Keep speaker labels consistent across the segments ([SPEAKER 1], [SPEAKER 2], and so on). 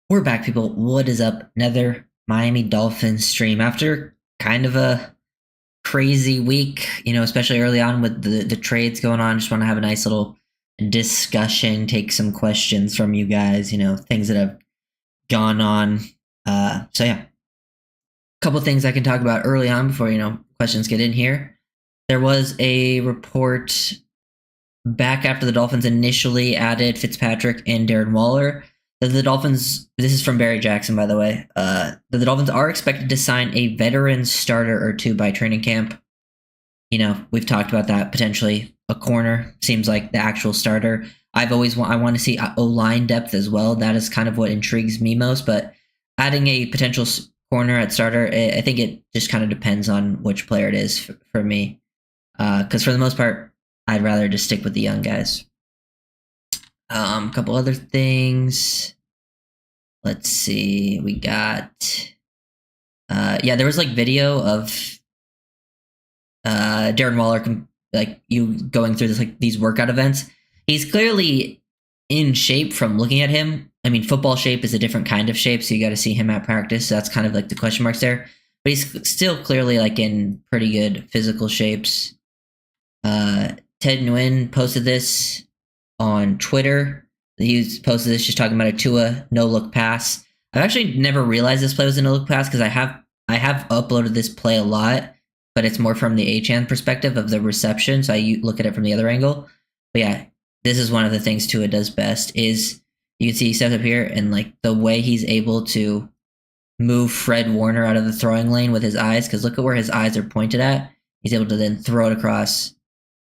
[SPEAKER 1] We're back, people. What is up? Another Miami Dolphins stream after kind of a crazy week, especially early on with the trades going on. Just want to have a nice little discussion, take some questions from you guys, things that have gone on. So yeah, a couple things I can talk about early on before, questions get in here. There was a report back after the Dolphins initially added Fitzpatrick and Darren Waller. The Dolphins, this is from Barry Jackson, by the way, the Dolphins are expected to sign a veteran starter or two by training camp. We've talked about that, potentially a corner seems like the actual starter. I want to see O-line depth as well. That is kind of what intrigues me most, but adding a potential corner at starter, I think it just kind of depends on which player it is for me. Because for the most part, I'd rather just stick with the young guys. A couple other things. Let's see. We got. There was like video of Darren Waller, like you going through this these workout events. He's clearly in shape from looking at him. I mean, football shape is a different kind of shape, so you got to see him at practice. So that's kind of like the question marks there. But he's still clearly like in pretty good physical shapes. Ted Nguyen posted this on Twitter. He posted this just talking about a Tua no-look pass. I've actually never realized this play was a no-look pass because I have uploaded this play a lot, but it's more from the Achane perspective of the reception, so I look at it from the other angle. But yeah, this is one of the things Tua does best is you can see he steps up here and like the way he's able to move Fred Warner out of the throwing lane with his eyes, because look at where his eyes are pointed at. He's able to then throw it across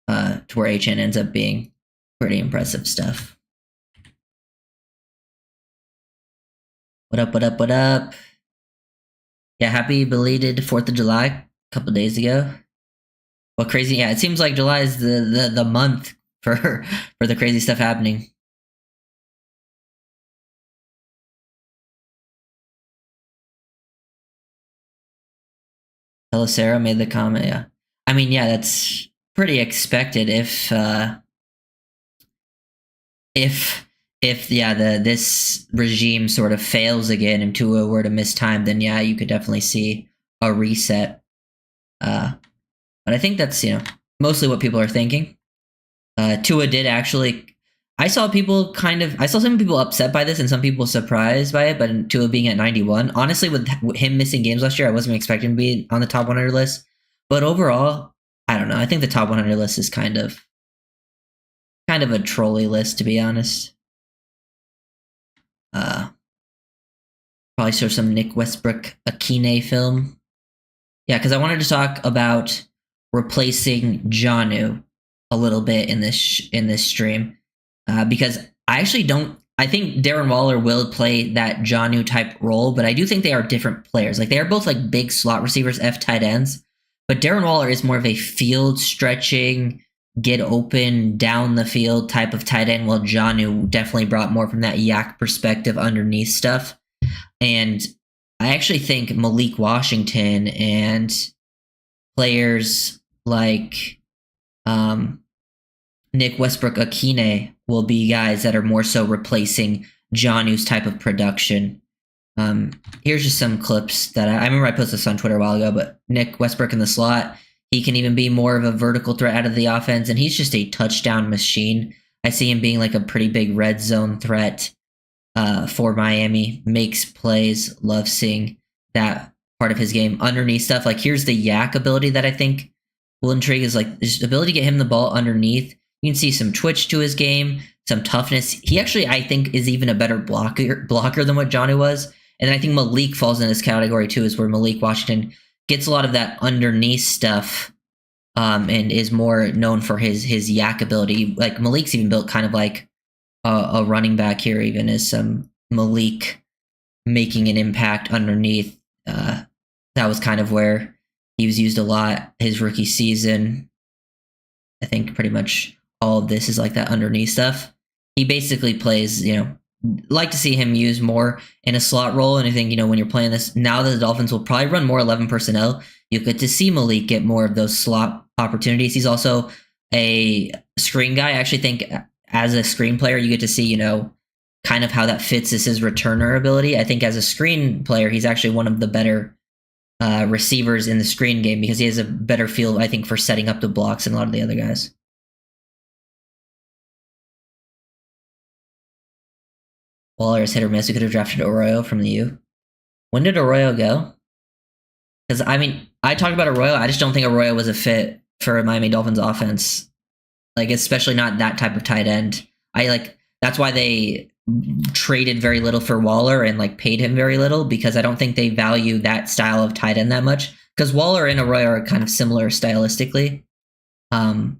[SPEAKER 1] to where Achane ends up being pretty impressive stuff. What up, what up, what up? Yeah, happy belated 4th of July a couple days ago. What crazy, yeah, it seems like July is the month for the crazy stuff happening. Hello, Sarah made the comment, yeah. I mean, yeah, that's pretty expected if this regime sort of fails again and Tua were to miss time, then yeah, you could definitely see a reset. But I think that's mostly what people are thinking. Tua did actually. I saw some people upset by this and some people surprised by it. But Tua being at 91, honestly, with him missing games last year, I wasn't expecting to be on the top 100 list. But overall, I don't know. I think the top 100 list is kind of a trolley list, to be honest. Probably show some Nick Westbrook-Ikhine film. Yeah, because I wanted to talk about replacing Jonnu a little bit in this stream, because I actually don't. I think Darren Waller will play that Jonnu type role, but I do think they are different players. Like they are both like big slot receivers, F tight ends, but Darren Waller is more of a field stretching, get open down the field type of tight end, while Jonnu definitely brought more from that yak perspective underneath stuff. And I actually think Malik Washington and players like Nick Westbrook-Ikhine will be guys that are more so replacing Jonnu's type of production. Here's just some clips that I remember I posted this on Twitter a while ago, but Nick Westbrook in the slot, he can even be more of a vertical threat out of the offense, and he's just a touchdown machine. I see him being like a pretty big red zone threat for Miami. Makes plays, love seeing that part of his game. Underneath stuff, like here's the yak ability that I think will intrigue is like this ability to get him the ball underneath. You can see some twitch to his game, some toughness. He actually, I think, is even a better blocker than what Jonnu was. And I think Malik falls in this category too, is where Malik Washington gets a lot of that underneath stuff, and is more known for his yak ability. Like Malik's even built kind of like a running back here, even as some Malik making an impact underneath. That was kind of where he was used a lot his rookie season. I think pretty much all of this is like that underneath stuff. He basically plays, like to see him use more in a slot role. And I think, when you're playing this, now that the Dolphins will probably run more 11 personnel, you get to see Malik get more of those slot opportunities. He's also a screen guy. I actually think as a screen player, you get to see, kind of how that fits is his returner ability. I think as a screen player, he's actually one of the better receivers in the screen game because he has a better feel, I think, for setting up the blocks than a lot of the other guys. Waller is hit or miss. We could have drafted Arroyo from the U. When did Arroyo go? Because, I mean, I talked about Arroyo. I just don't think Arroyo was a fit for Miami Dolphins offense. Like, especially not that type of tight end. That's why they traded very little for Waller and like paid him very little, because I don't think they value that style of tight end that much. Because Waller and Arroyo are kind of similar stylistically. And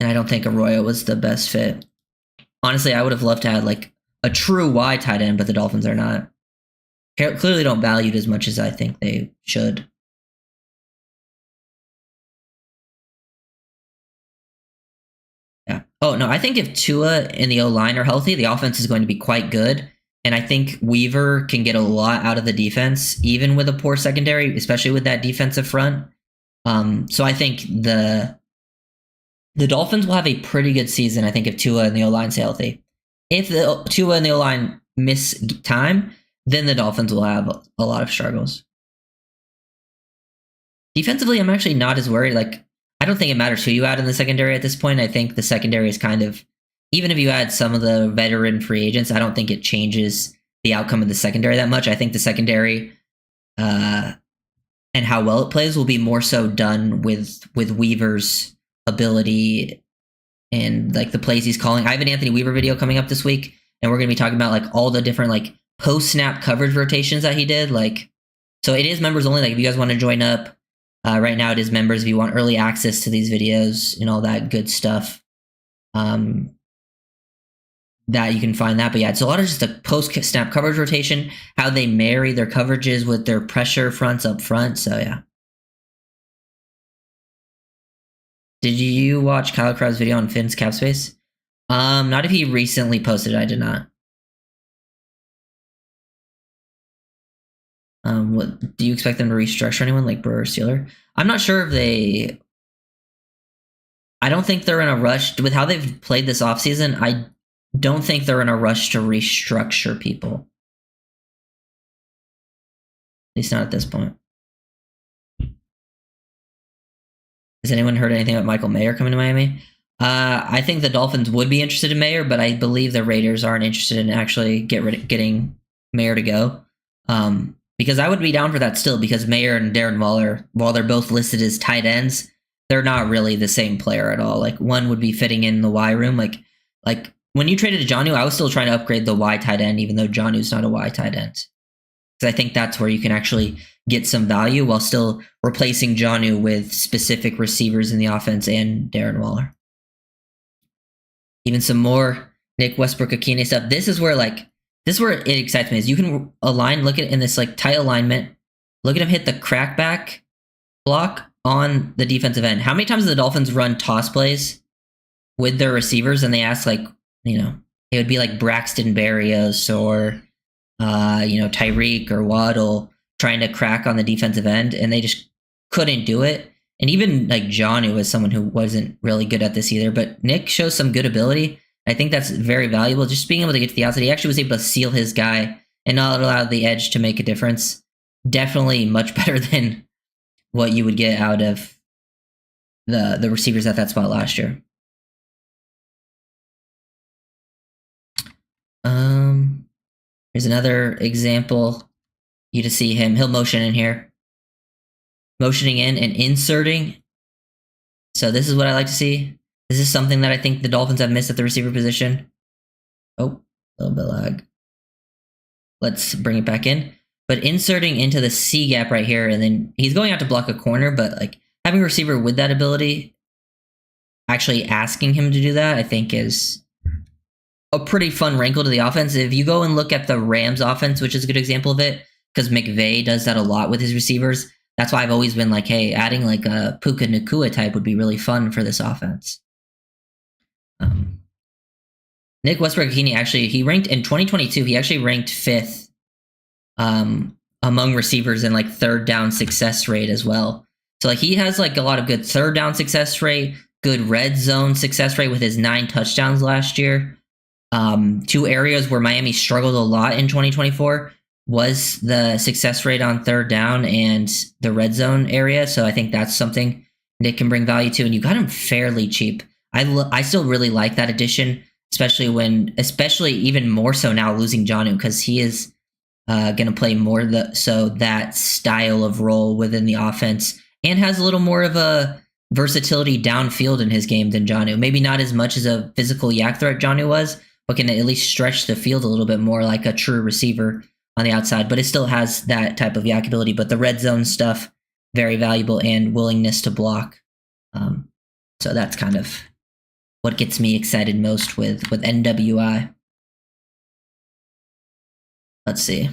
[SPEAKER 1] I don't think Arroyo was the best fit. Honestly, I would have loved to have like a true wide tight end, but the Dolphins are not. Clearly don't value it as much as I think they should. Yeah. Oh, no, I think if Tua and the O-line are healthy, the offense is going to be quite good. And I think Weaver can get a lot out of the defense, even with a poor secondary, especially with that defensive front. So I think the Dolphins will have a pretty good season, I think, if Tua and the O-line stay healthy. If the Tua and the O-line miss time, then the Dolphins will have a lot of struggles. Defensively, I'm actually not as worried. Like, I don't think it matters who you add in the secondary at this point. I think the secondary is kind of, even if you add some of the veteran free agents, I don't think it changes the outcome of the secondary that much. I think the secondary and how well it plays will be more so done with Weaver's ability and like the plays he's calling. I have an Anthony Weaver video coming up this week, and we're going to be talking about like all the different like post-snap coverage rotations that he did. Like, so it is members only. Like, if you guys want to join up, right now it is members. If you want early access to these videos and all that good stuff, that you can find that. But yeah, it's a lot of just a post-snap coverage rotation, how they marry their coverages with their pressure fronts up front. So yeah. Did you watch Kyle Krause's video on Finn's cap space? Not if he recently posted it. I did not. What do you expect them to restructure anyone like Brewer or Steeler? I'm not sure if they. I don't think they're in a rush with how they've played this offseason. I don't think they're in a rush to restructure people. At least not at this point. Has anyone heard anything about Michael Mayer coming to Miami? I think the Dolphins would be interested in Mayer, but I believe the Raiders aren't interested in actually getting Mayer to go. Because I would be down for that still, because Mayer and Darren Waller, while they're both listed as tight ends, they're not really the same player at all. Like, one would be fitting in the Y room. Like when you traded to Jonnu, I was still trying to upgrade the Y tight end, even though Jonnu's not a Y tight end. Because I think that's where you can actually get some value while still replacing Jonnu with specific receivers in the offense and Darren Waller. Even some more Nick Westbrook-Ikhine stuff. This is where it excites me. Is you can align, look at in this like tight alignment, look at him hit the crackback block on the defensive end. How many times do the Dolphins run toss plays with their receivers and they ask like, it would be like Braxton Berrios or Tyreek or Waddle trying to crack on the defensive end, and they just couldn't do it. And even like Jonnu was someone who wasn't really good at this either, but Nick shows some good ability. I think that's very valuable. Just being able to get to the outside. He actually was able to seal his guy and not allow the edge to make a difference. Definitely much better than what you would get out of the receivers at that spot last year. Here's another example. You just see him. He'll motion in here. Motioning in and inserting. So this is what I like to see. This is something that I think the Dolphins have missed at the receiver position. Oh, a little bit lag. Let's bring it back in. But inserting into the C gap right here, and then he's going out to block a corner, but like having a receiver with that ability, actually asking him to do that, I think is a pretty fun wrinkle to the offense. If you go and look at the Rams offense, which is a good example of it, because McVay does that a lot with his receivers. That's why I've always been like, hey, adding like a Puka Nacua type would be really fun for this offense. Nick Westbrook-Ikhine actually, he ranked in 2022, he actually ranked 5th among receivers in like third down success rate as well. So like he has like a lot of good third down success rate, good red zone success rate with his 9 touchdowns last year. Two areas where Miami struggled a lot in 2024 was the success rate on third down and the red zone area. So I think that's something Nick can bring value to, and you got him fairly cheap. I still really like that addition, especially even more so now losing Jonnu, because he is going to play more that style of role within the offense, and has a little more of a versatility downfield in his game than Jonnu. Maybe not as much as a physical yak threat Jonnu was, but can at least stretch the field a little bit more like a true receiver on the outside. But it still has that type of yak ability. But the red zone stuff, very valuable, and willingness to block. So that's kind of what gets me excited most with NWI. Let's see.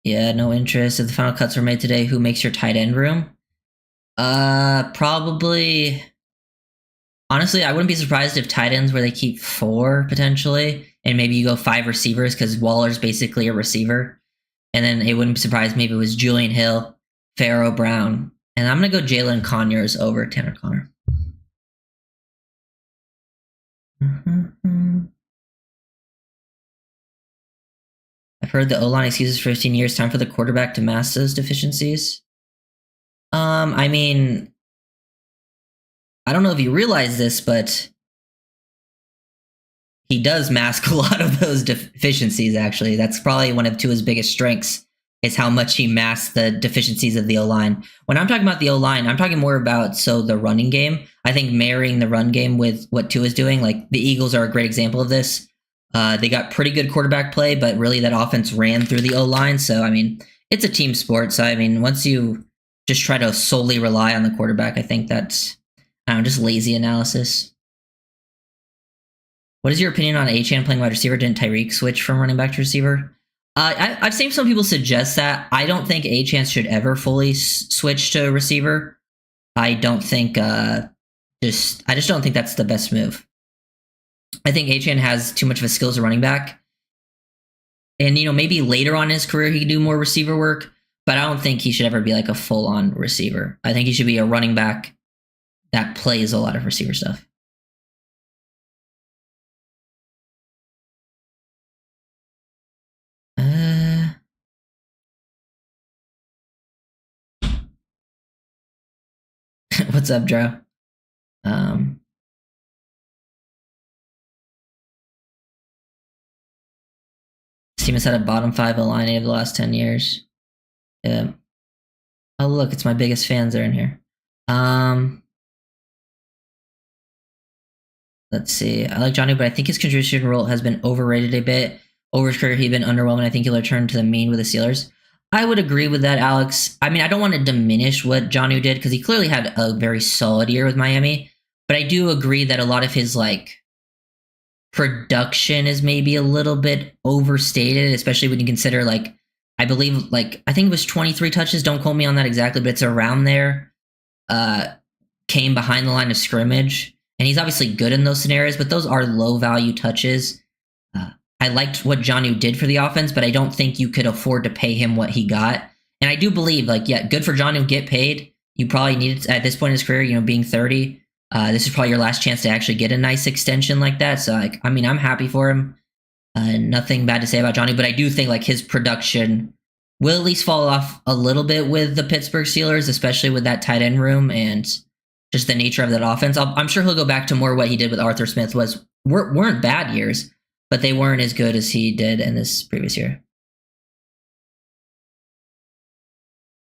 [SPEAKER 1] Yeah, no interest. If the final cuts were made today, who makes your tight end room? Probably. Honestly, I wouldn't be surprised if tight ends where they keep 4 potentially, and maybe you go 5 receivers because Waller's basically a receiver. And then it wouldn't surprise me if it was Julian Hill, Pharaoh Brown, and I'm gonna go Jalen Conyers over Tanner Connor. I've heard the O-line excuses for 15 years. Time for the quarterback to mask those deficiencies. I mean, I don't know if you realize this, but he does mask a lot of those deficiencies, actually. That's probably one of Tua's biggest strengths, is how much he masks the deficiencies of the O-line. When I'm talking about the O-line, I'm talking more about the running game. I think marrying the run game with what Tua's doing, like the Eagles are a great example of this. They got pretty good quarterback play, but really that offense ran through the O-line. So, I mean, it's a team sport. So, I mean, once you just try to solely rely on the quarterback, I think that's, I don't know, just lazy analysis. What is your opinion on Achane playing wide receiver? Didn't Tyreek switch from running back to receiver? I've seen some people suggest that. I don't think Achane should ever fully switch to receiver. I don't think, I just don't think that's the best move. I think Achane has too much of a skill as a running back. And, maybe later on in his career, he could do more receiver work, but I don't think he should ever be like a full-on receiver. I think he should be a running back that plays a lot of receiver stuff. What's up, Joe? This team has had a bottom 5 line over the last 10 years. Yeah. Oh, look, it's my biggest fans that are in here. Let's see. I like Jonnu, but I think his contribution role has been overrated a bit. Over his career, he's been underwhelming. I think he'll return to the mean with the Steelers. I would agree with that, Alex. I mean, I don't want to diminish what Jonnu did because he clearly had a very solid year with Miami. But I do agree that a lot of his production is maybe a little bit overstated, especially when you consider I believe I think it was 23 touches. Don't quote me on that exactly, but it's around there. Came behind the line of scrimmage, and he's obviously good in those scenarios, but those are low value touches. I liked what Jonnu did for the offense, but I don't think you could afford to pay him what he got. And I do believe, good for Jonnu, get paid. You probably need it at this point in his career, being 30. This is probably your last chance to actually get a nice extension like that. So, I mean, I'm happy for him. Nothing bad to say about Jonnu, but I do think his production will at least fall off a little bit with the Pittsburgh Steelers, especially with that tight end room and just the nature of that offense. I'm sure he'll go back to more what he did with Arthur Smith weren't bad years, but they weren't as good as he did in this previous year.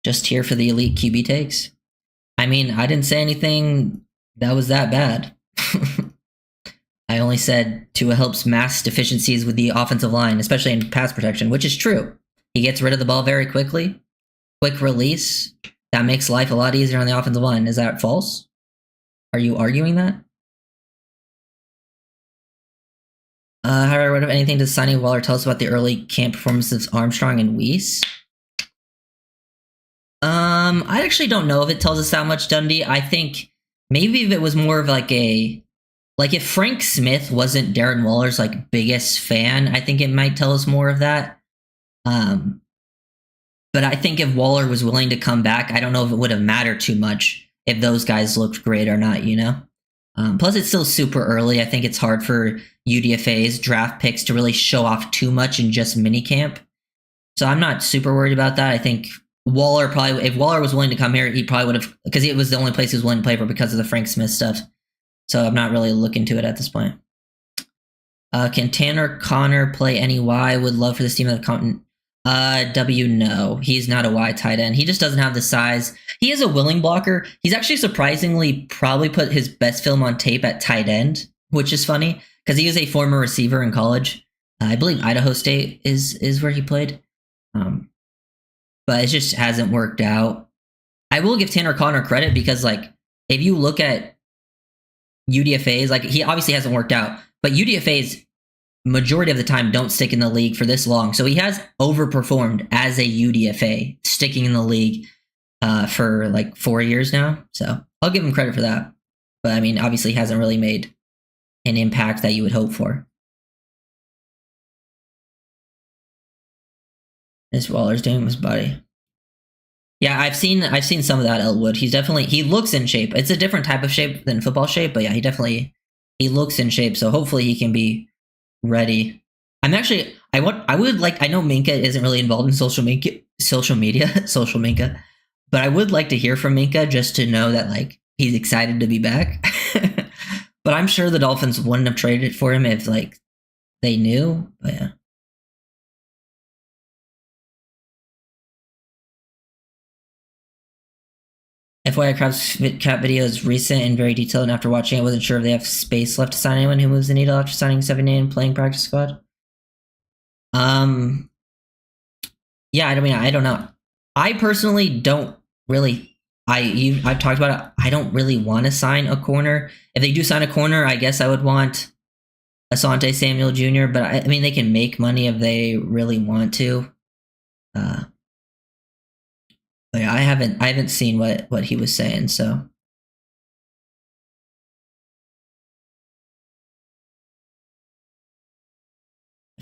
[SPEAKER 1] Just here for the elite QB takes. I mean, I didn't say anything that was that bad. I only said Tua helps mask deficiencies with the offensive line, especially in pass protection, which is true. He gets rid of the ball very quickly. Quick release. That makes life a lot easier on the offensive line. Is that false? Are you arguing that? What if anything does signing Waller tell us about the early camp performances of Armstrong and Weiss? I actually don't know if it tells us that much, Dundee. I think maybe if it was more of if Frank Smith wasn't Darren Waller's biggest fan, I think it might tell us more of that. But I think if Waller was willing to come back, I don't know if it would have mattered too much if those guys looked great or not, you know? Plus, it's still super early. I think it's hard for UDFA's draft picks to really show off too much in just minicamp. So I'm not super worried about that. I think Waller probably, if Waller was willing to come here, he probably would have, because it was the only place he was willing to play for because of the Frank Smith stuff. So I'm not really looking to it at this point. Can Tanner Connor play any Y? Would love for this team of the W, no. He's not a Y tight end. He just doesn't have the size. He is a willing blocker. He's actually surprisingly probably put his best film on tape at tight end, which is funny because he is a former receiver in college. I believe Idaho State is where he played. But it just hasn't worked out. I will give Tanner Connor credit because, like, if you look at UDFAs, like, he obviously hasn't worked out, but UDFAs majority of the time don't stick in the league for this long. So he has overperformed as a UDFA, sticking in the league for like 4 years now. So I'll give him credit for that. But I mean, obviously hasn't really made an impact that you would hope for. This Waller's doing his body. Yeah, I've seen some of that Elwood. He looks in shape. It's a different type of shape than football shape, but yeah, he looks in shape. So hopefully he can be ready. I know Minka isn't really involved in social media, but I would like to hear from Minka just to know that, like, he's excited to be back. But I'm sure the Dolphins wouldn't have traded it for him if, like, they knew. But yeah. FYI, Crab's Cat video is recent and very detailed, and after watching it, I wasn't sure if they have space left to sign anyone who moves the needle after signing 7A and playing practice squad. Yeah, I mean, I don't know. I personally don't really. I've talked about it. I don't really want to sign a corner. If they do sign a corner, I guess I would want Asante Samuel Jr. But I mean, they can make money if they really want to. But yeah, I haven't seen what he was saying, so.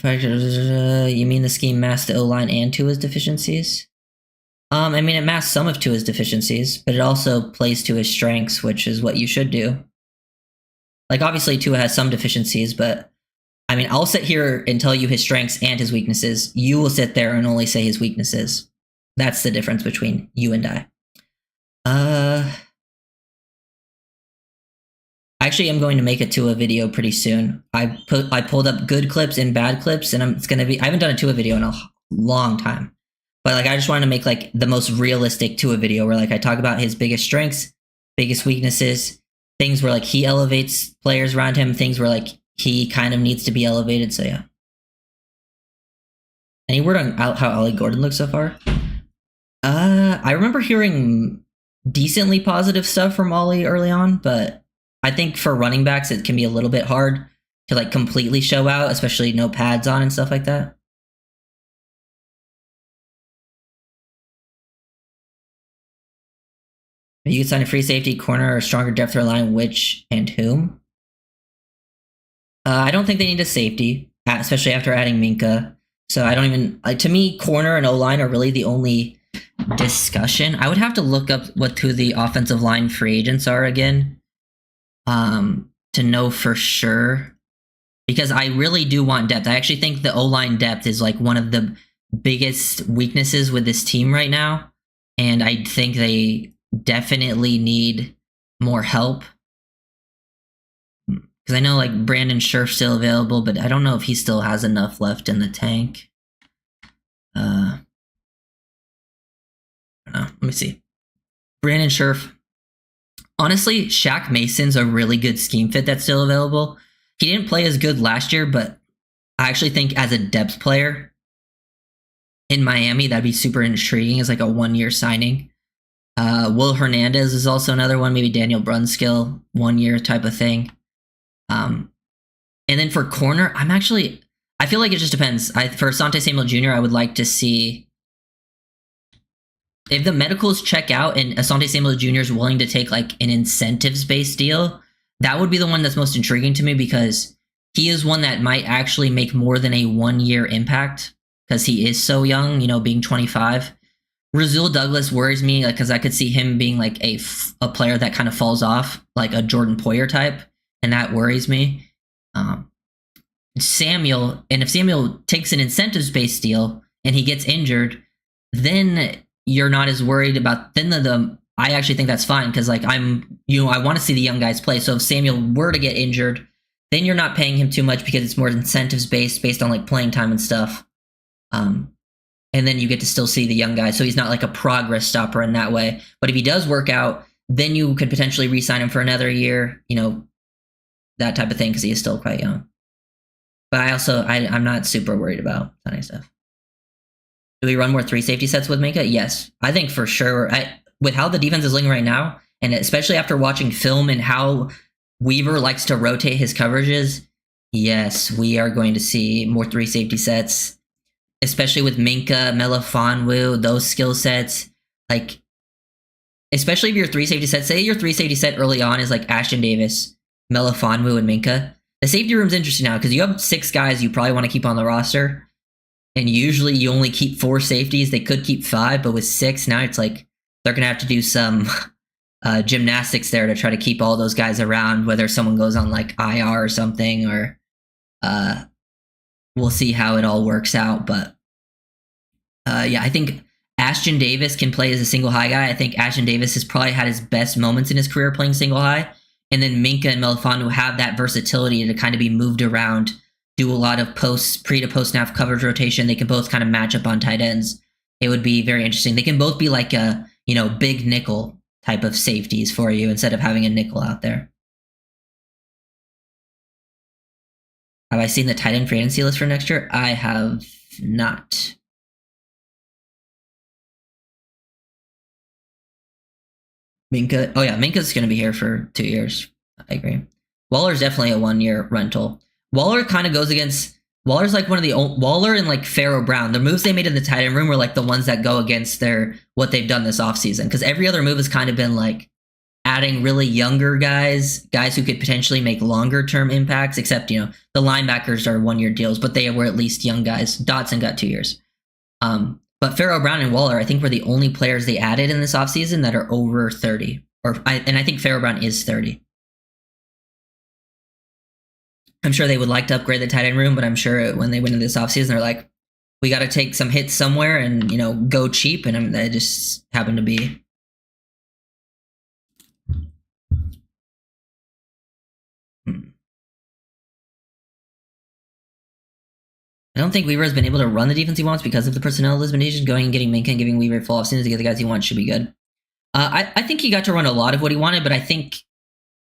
[SPEAKER 1] You mean the scheme masked the O-line and Tua's deficiencies? I mean, it masks some of Tua's deficiencies, but it also plays to his strengths, which is what you should do. Like, obviously, Tua has some deficiencies, but I mean, I'll sit here and tell you his strengths and his weaknesses. You will sit there and only say his weaknesses. That's the difference between you and I. Actually, I'm going to make a Tua video pretty soon. I pulled up good clips and bad clips, and it's gonna be. I haven't done a Tua video in a long time, but like I just wanted to make like the most realistic Tua video where like I talk about his biggest strengths, biggest weaknesses, things where like he elevates players around him, things where like he kind of needs to be elevated. So yeah. Any word on how Ollie Gordon looks so far? I remember hearing decently positive stuff from Ollie early on, but I think for running backs, it can be a little bit hard to like completely show out, especially no pads on and stuff like that. You could sign a free safety, corner, or stronger depth or line, which and whom? I don't think they need a safety, especially after adding Minka. So I don't even, like, to me, corner and O-line are really the only discussion. I would have to look up who the offensive line free agents are again to know for sure, because I really do want depth. I actually think the O-line depth is like one of the biggest weaknesses with this team right now, and I think they definitely need more help. Because I know like Brandon Scherf's still available, but I don't know if he still has enough left in the tank. I don't know. Let me see. Brandon Scherf. Honestly, Shaq Mason's a really good scheme fit that's still available. He didn't play as good last year, but I actually think as a depth player in Miami, that'd be super intriguing as like a 1-year signing. Will Hernandez is also another one, maybe Daniel Brunskill, 1-year type of thing. And then for corner, I feel like it just depends. For Asante Samuel Jr., I would like to see if the medicals check out and Asante Samuel Jr. is willing to take like an incentives-based deal. That would be the one that's most intriguing to me, because he is one that might actually make more than a 1-year impact because he is so young, being 25. Rasul Douglas worries me because I could see him being like a player that kind of falls off, like a Jordan Poyer type, and that worries me. Samuel, and if Samuel takes an incentives-based deal and he gets injured, then you're not as worried about. Then I actually think that's fine because like I want to see the young guys play. So if Samuel were to get injured, then you're not paying him too much because it's more incentives-based on like playing time and stuff. And then you get to still see the young guy. So he's not like a progress stopper in that way. But if he does work out, then you could potentially re-sign him for another year, that type of thing because he is still quite young. But I'm not super worried about that kind of stuff. Do we run more 3 safety sets with Minka? Yes. I think for sure. With how the defense is looking right now, and especially after watching film and how Weaver likes to rotate his coverages, yes, we are going to see more 3 safety sets. Especially with Minka, Melifonwu, those skill sets. Like, especially if your 3 safety set, say your 3 safety set early on is like Ashton Davis, Melifonwu, and Minka. The safety room's interesting now because you have 6 guys you probably want to keep on the roster. And usually you only keep 4 safeties. They could keep 5, but with 6, now it's like they're going to have to do some gymnastics there to try to keep all those guys around, whether someone goes on like IR or something, or we'll see how it all works out. But yeah, I think Ashton Davis can play as a single high guy. I think Ashton Davis has probably had his best moments in his career playing single high. And then Minka and Melifonwu have that versatility to kind of be moved around, do a lot of pre to post snap coverage rotation. They can both kind of match up on tight ends. It would be very interesting. They can both be like a, big nickel type of safeties for you instead of having a nickel out there. Have I seen the tight end free agency list for next year? I have not. Minka. Oh yeah, Minka's going to be here for 2 years. I agree. Waller's definitely a 1-year rental. Waller kind of goes against. Waller's like one of the Waller and like Pharaoh Brown. The moves they made in the tight end room were like the ones that go against what they've done this offseason. Because every other move has kind of been like adding really younger guys who could potentially make longer term impacts. Except the linebackers are 1-year deals, but they were at least young guys. Dotson got 2 years. But Pharaoh Brown and Waller, I think, were the only players they added in this offseason that are over 30. And I think Pharaoh Brown is 30. I'm sure they would like to upgrade the tight end room, but I'm sure when they went into this offseason, they're like, we got to take some hits somewhere and, go cheap. And that just happened to be. I don't think Weaver has been able to run the defense he wants because of the personnel limitation. Going and getting Minka and giving Weaver full offseason to get the guys he wants should be good. I think he got to run a lot of what he wanted, but I think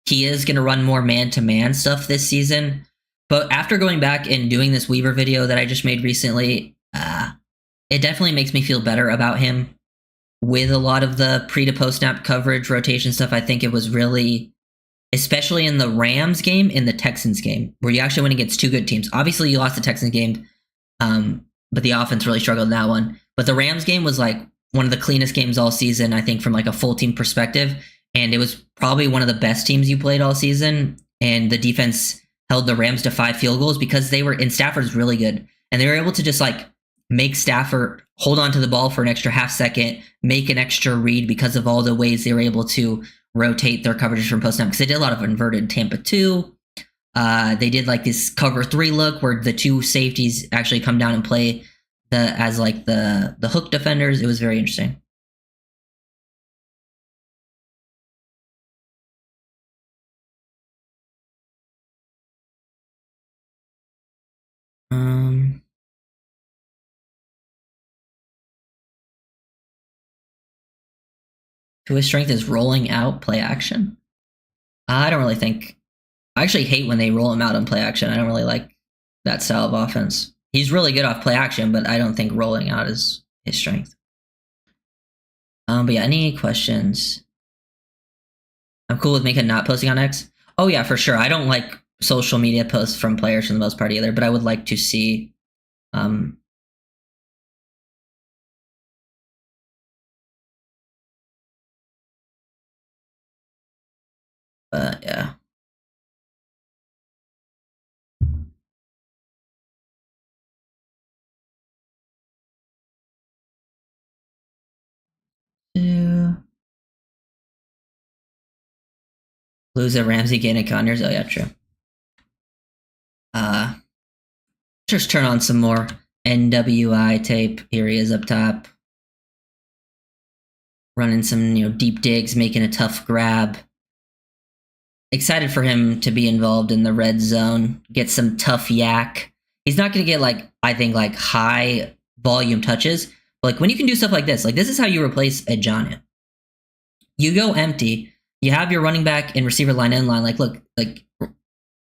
[SPEAKER 1] he is going to run more man-to-man stuff this season. But after going back and doing this Weaver video that I just made recently, it definitely makes me feel better about him. With a lot of the pre to post snap coverage rotation stuff, I think it was really, especially in the Rams game, in the Texans game, where you actually went against 2 good teams. Obviously, you lost the Texans game, but the offense really struggled in that one. But the Rams game was like one of the cleanest games all season, I think, from like a full team perspective. And it was probably one of the best teams you played all season. And the defense held the Rams to 5 field goals because Stafford's really good. And they were able to just like make Stafford hold on to the ball for an extra half second, make an extra read because of all the ways they were able to rotate their coverages from post snap. Because they did a lot of inverted Tampa 2. They did like this cover 3 look where the 2 safeties actually come down and play as like the hook defenders. It was very interesting. To his strength is rolling out play action. I don't really think. I actually hate when they roll him out on play action. I don't really like that style of offense. He's really good off play action, but I don't think rolling out is his strength. But yeah, any questions? I'm cool with making not posting on X. Oh yeah, for sure. I don't like social media posts from players for the most part either, but I would like to see. Yeah. Lose a Ramsey, gain a Conyers. Oh yeah, true. Just turn on some more NWI tape. Here he is up top. Running some, deep digs, making a tough grab. Excited for him to be involved in the red zone. Get some tough yak. He's not going to get, I think, high volume touches. But, when you can do stuff like this is how you replace a Jonnu. You go empty. You have your running back and receiver line in line. Look,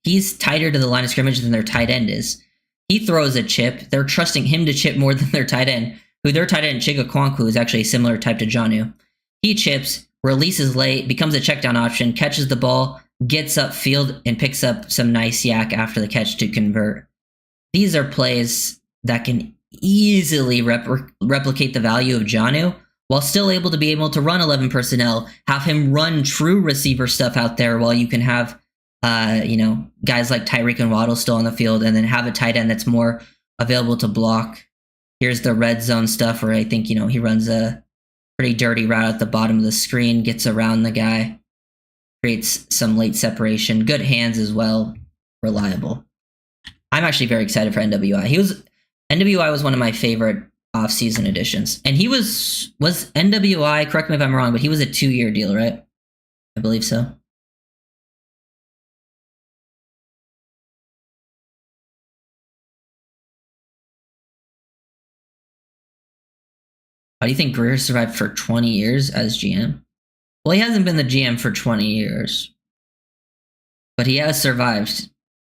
[SPEAKER 1] he's tighter to the line of scrimmage than their tight end is. He throws a chip. They're trusting him to chip more than their tight end, who their tight end, Chiga Kwankwu, is actually a similar type to Jonnu. He chips, releases late, becomes a check down option, catches the ball, gets upfield, and picks up some nice yak after the catch to convert. These are plays that can easily replicate the value of Jonnu while still able to run 11 personnel, have him run true receiver stuff out there while you can have guys like Tyreek and Waddle still on the field, and then have a tight end that's more available to block. Here's the red zone stuff where I think, he runs a pretty dirty route at the bottom of the screen, gets around the guy, creates some late separation. Good hands as well, reliable. I'm actually very excited for NWI. NWI was one of my favorite off-season additions. And he was NWI, correct me if I'm wrong, but he was a 2-year deal, right? I believe so. How do you think Greer survived for 20 years as GM? Well, he hasn't been the GM for 20 years. But he has survived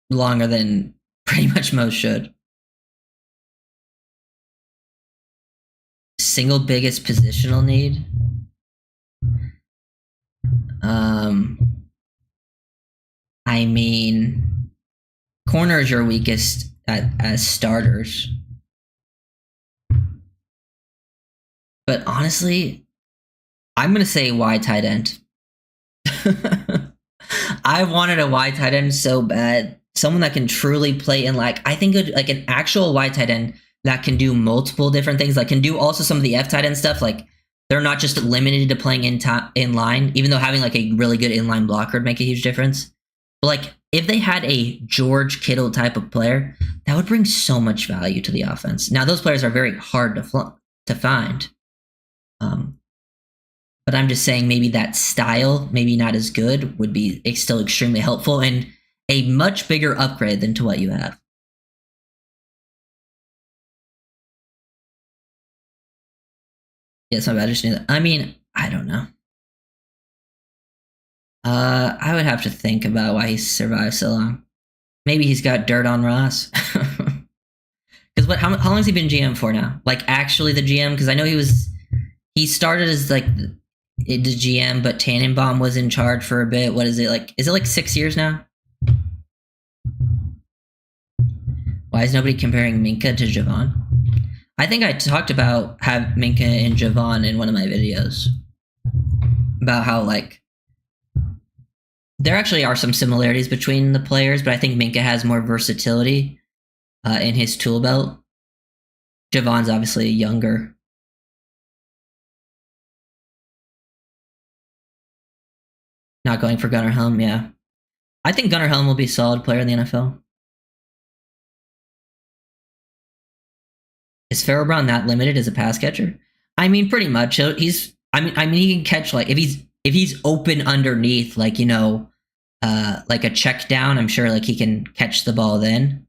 [SPEAKER 1] longer than pretty much most should. Single biggest positional need? I mean, corner is your weakest as starters. But honestly, I'm going to say wide tight end. I wanted a wide tight end so bad. Someone that can truly play in I think an actual wide tight end that can do multiple different things. Can do also some of the F tight end stuff. They're not just limited to playing in line, even though having a really good inline blocker would make a huge difference. But if they had a George Kittle type of player, that would bring so much value to the offense. Now, those players are very hard to find. But I'm just saying maybe that style, maybe not as good, would be still extremely helpful and a much bigger upgrade than to what you have. Yeah, it's not bad. I just knew that. I mean, I don't know. I would have to think about why he survived so long. Maybe he's got dirt on Ross. Because how long has he been GM for now? Actually the GM? Because I know he started as the GM, but Tannenbaum was in charge for a bit. What is it Is it 6 years now? Why is nobody comparing Minka to Javon? I think I talked about Minka and Javon in one of my videos about how there actually are some similarities between the players, but I think Minka has more versatility in his tool belt. Javon's obviously younger. Not going for Gunnar Helm, yeah. I think Gunnar Helm will be a solid player in the NFL. Is Pharaoh Brown that limited as a pass catcher? I mean, pretty much. He can catch if he's open underneath, a check down. I'm sure he can catch the ball then.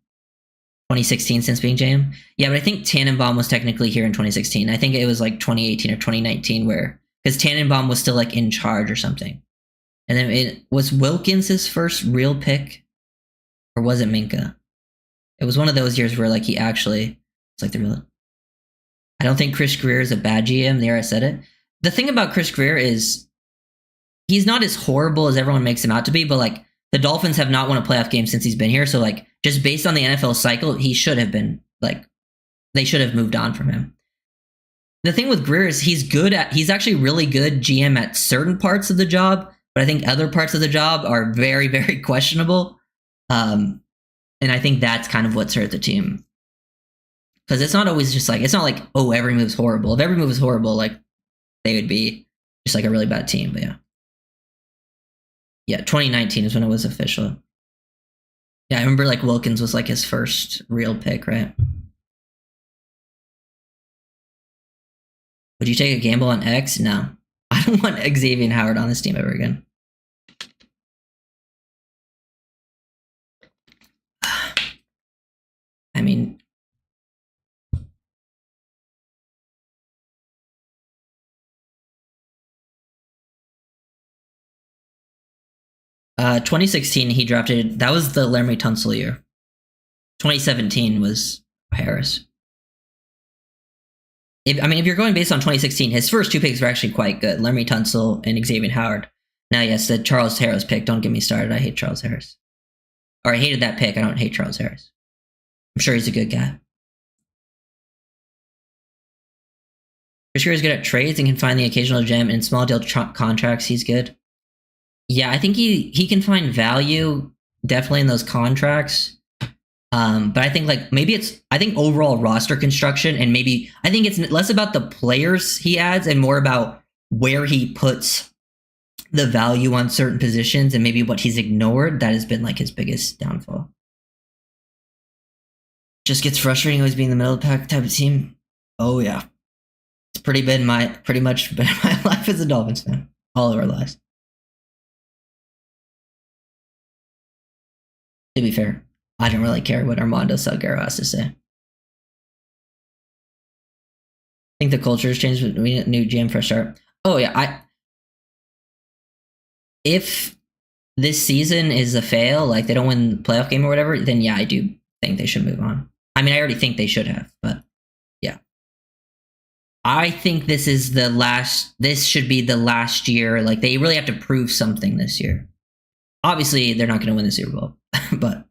[SPEAKER 1] 2016 since being GM. Yeah, but I think Tannenbaum was technically here in 2016. I think it was 2018 or 2019 because Tannenbaum was still in charge or something. And then was Wilkins his first real pick, or was it Minka? It was one of those years where he actually it's the real. I don't think Chris Greer is a bad GM. There, I said it. The thing about Chris Greer is he's not as horrible as everyone makes him out to be. But the Dolphins have not won a playoff game since he's been here. So just based on the NFL cycle, he should have been they should have moved on from him. The thing with Greer is he's actually really good GM at certain parts of the job. But I think other parts of the job are very, very questionable. And I think that's kind of what's hurt the team. Because it's not always just it's not oh, every move's horrible. If every move is horrible, they would be just a really bad team. But yeah. Yeah, 2019 is when it was official. Yeah, I remember like Wilkins was like his first real pick, right? Would you take a gamble on X? No. I don't want Xavier Howard on this team ever again. I mean, uh, 2016 he drafted. That was the Laramie Tunsil year. 2017 was Harris. If you're going based on 2016, his first two picks were actually quite good. Laramie Tunsil and Xavier Howard. Now, yes, the Charles Harris pick. Don't get me started. I hate Charles Harris. Or I hated that pick. I don't hate Charles Harris. I'm sure he's a good guy. Chris Greer is good at trades and can find the occasional gem in small deal contracts. He's good. Yeah, I think he can find value definitely in those contracts. But I think I think overall roster construction, and maybe I think it's less about the players he adds and more about where he puts the value on certain positions and maybe what he's ignored. That has been like his biggest downfall. Just gets frustrating always being the middle of the pack type of team. Oh yeah, it's pretty much been my life as a Dolphins fan, all of our lives. To be fair, I don't really care what Armando Salguero has to say. I think the culture has changed with new GM fresh start. Oh yeah, if this season is a fail, like they don't win the playoff game or whatever, then yeah, I do think they should move on. I mean, I already think they should have, but yeah. I think this should be the last year. Like they really have to prove something this year. Obviously, they're not going to win the Super Bowl, but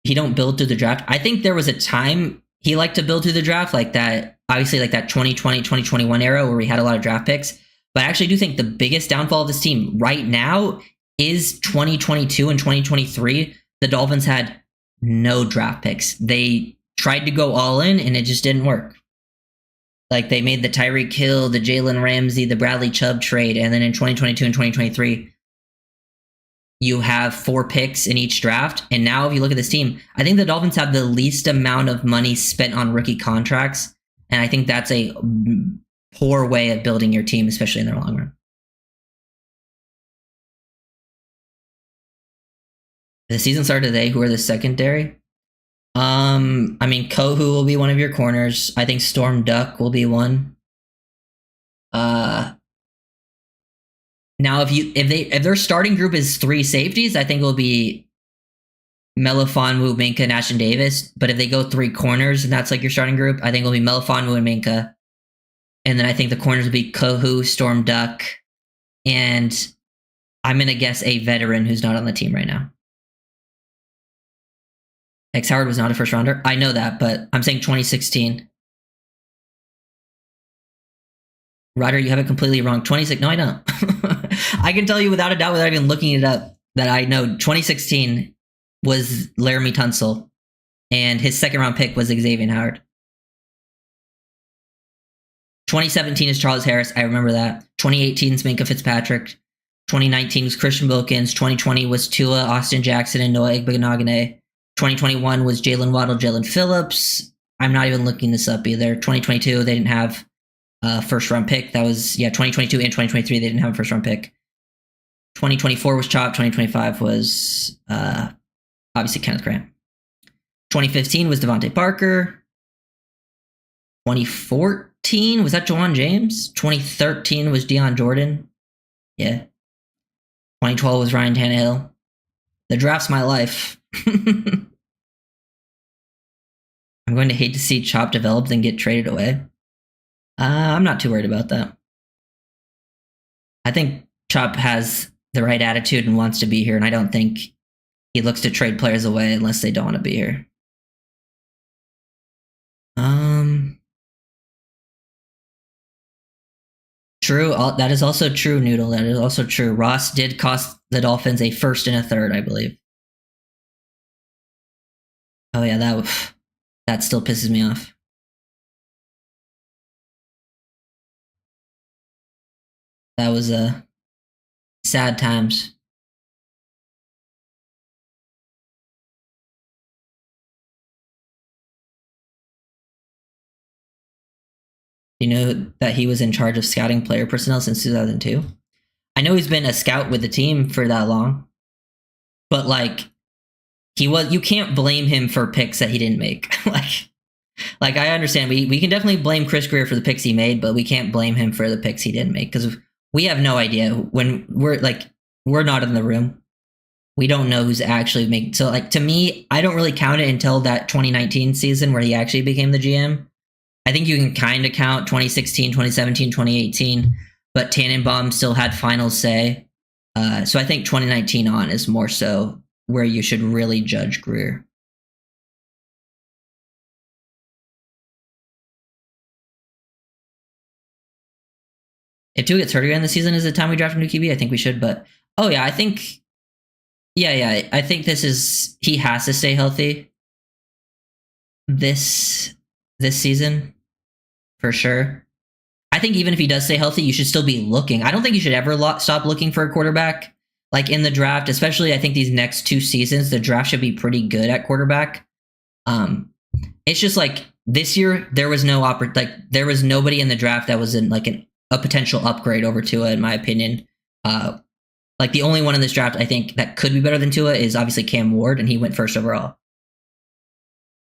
[SPEAKER 1] he don't build through the draft. I think there was a time he liked to build through the draft, like that, obviously like that 2020, 2021 era where we had a lot of draft picks. But I actually do think the biggest downfall of this team right now is 2022 and 2023. The Dolphins had no draft picks. They tried to go all in and it just didn't work. Like they made the Tyreek Hill, the Jalen Ramsey, the Bradley Chubb trade. And then in 2022 and 2023, you have 4 picks in each draft. And now if you look at this team, I think the Dolphins have the least amount of money spent on rookie contracts. And I think that's a poor way of building your team, especially in the long run. The season started today. Who are the secondary? I mean, Kohu will be one of your corners. I think Storm Duck will be one. Now if their starting group is 3 safeties, I think it will be Melifonwu, Minka, Nash, and Davis. But if they go 3 corners and that's like your starting group, I think it'll be Melifonwu and Minka. And then I think the corners will be Kohu, Storm Duck, and I'm going to guess a veteran who's not on the team right now. X Howard was not a first rounder. I know that, but I'm saying 2016. Ryder, you have it completely wrong. 26. No, I don't. I can tell you without a doubt, without even looking it up, that I know 2016 was Laramie Tunsil, and his second round pick was Xavier Howard. 2017 is Charles Harris. I remember that. 2018 is Minka Fitzpatrick. 2019 was Christian Wilkins. 2020 was Tua, Austin Jackson, and Noah Igbinoghene. 2021 was Jalen Waddle, Jalen Phillips. I'm not even looking this up either. 2022, they didn't have a first round pick. That was, 2022 and 2023, they didn't have a first round pick. 2024 was Chop. 2025 was obviously Kenneth Grant. 2015 was Devontae Parker. 2014, was that Jawan James? 2013 was Deion Jordan. Yeah. 2012 was Ryan Tannehill. The draft's my life. I'm going to hate to see Chop develop and get traded away. I'm not too worried about that. I think Chop has the right attitude and wants to be here, and I don't think he looks to trade players away unless they don't want to be here. True. That is also true, Noodle. That is also true. Ross did cost the Dolphins a first and a third, I believe. Oh yeah, that still pisses me off. That was sad times. You know that he was in charge of scouting player personnel since 2002? I know he's been a scout with the team for that long, but like you can't blame him for picks that he didn't make. like I understand we can definitely blame Chris Greer for the picks he made, but we can't blame him for the picks he didn't make because we have no idea when we're not in the room. We don't know who's actually making. So like to me, I don't really count it until that 2019 season where he actually became the GM. I think you can kind of count 2016, 2017, 2018, but Tannenbaum still had final say. So I think 2019 on is more so where you should really judge Greer. If Tua gets hurt again this season is the time we draft a new QB, I think we should. But oh yeah, I think I think he has to stay healthy this season for sure. I think even if he does stay healthy, you should still be looking. I don't think you should ever stop looking for a quarterback like in the draft, especially I think these next 2 seasons, the draft should be pretty good at quarterback. It's just like this year there was there was nobody in the draft that was in like a potential upgrade over Tua, in my opinion. Like the only one in this draft I think that could be better than Tua is obviously Cam Ward, and he went first overall.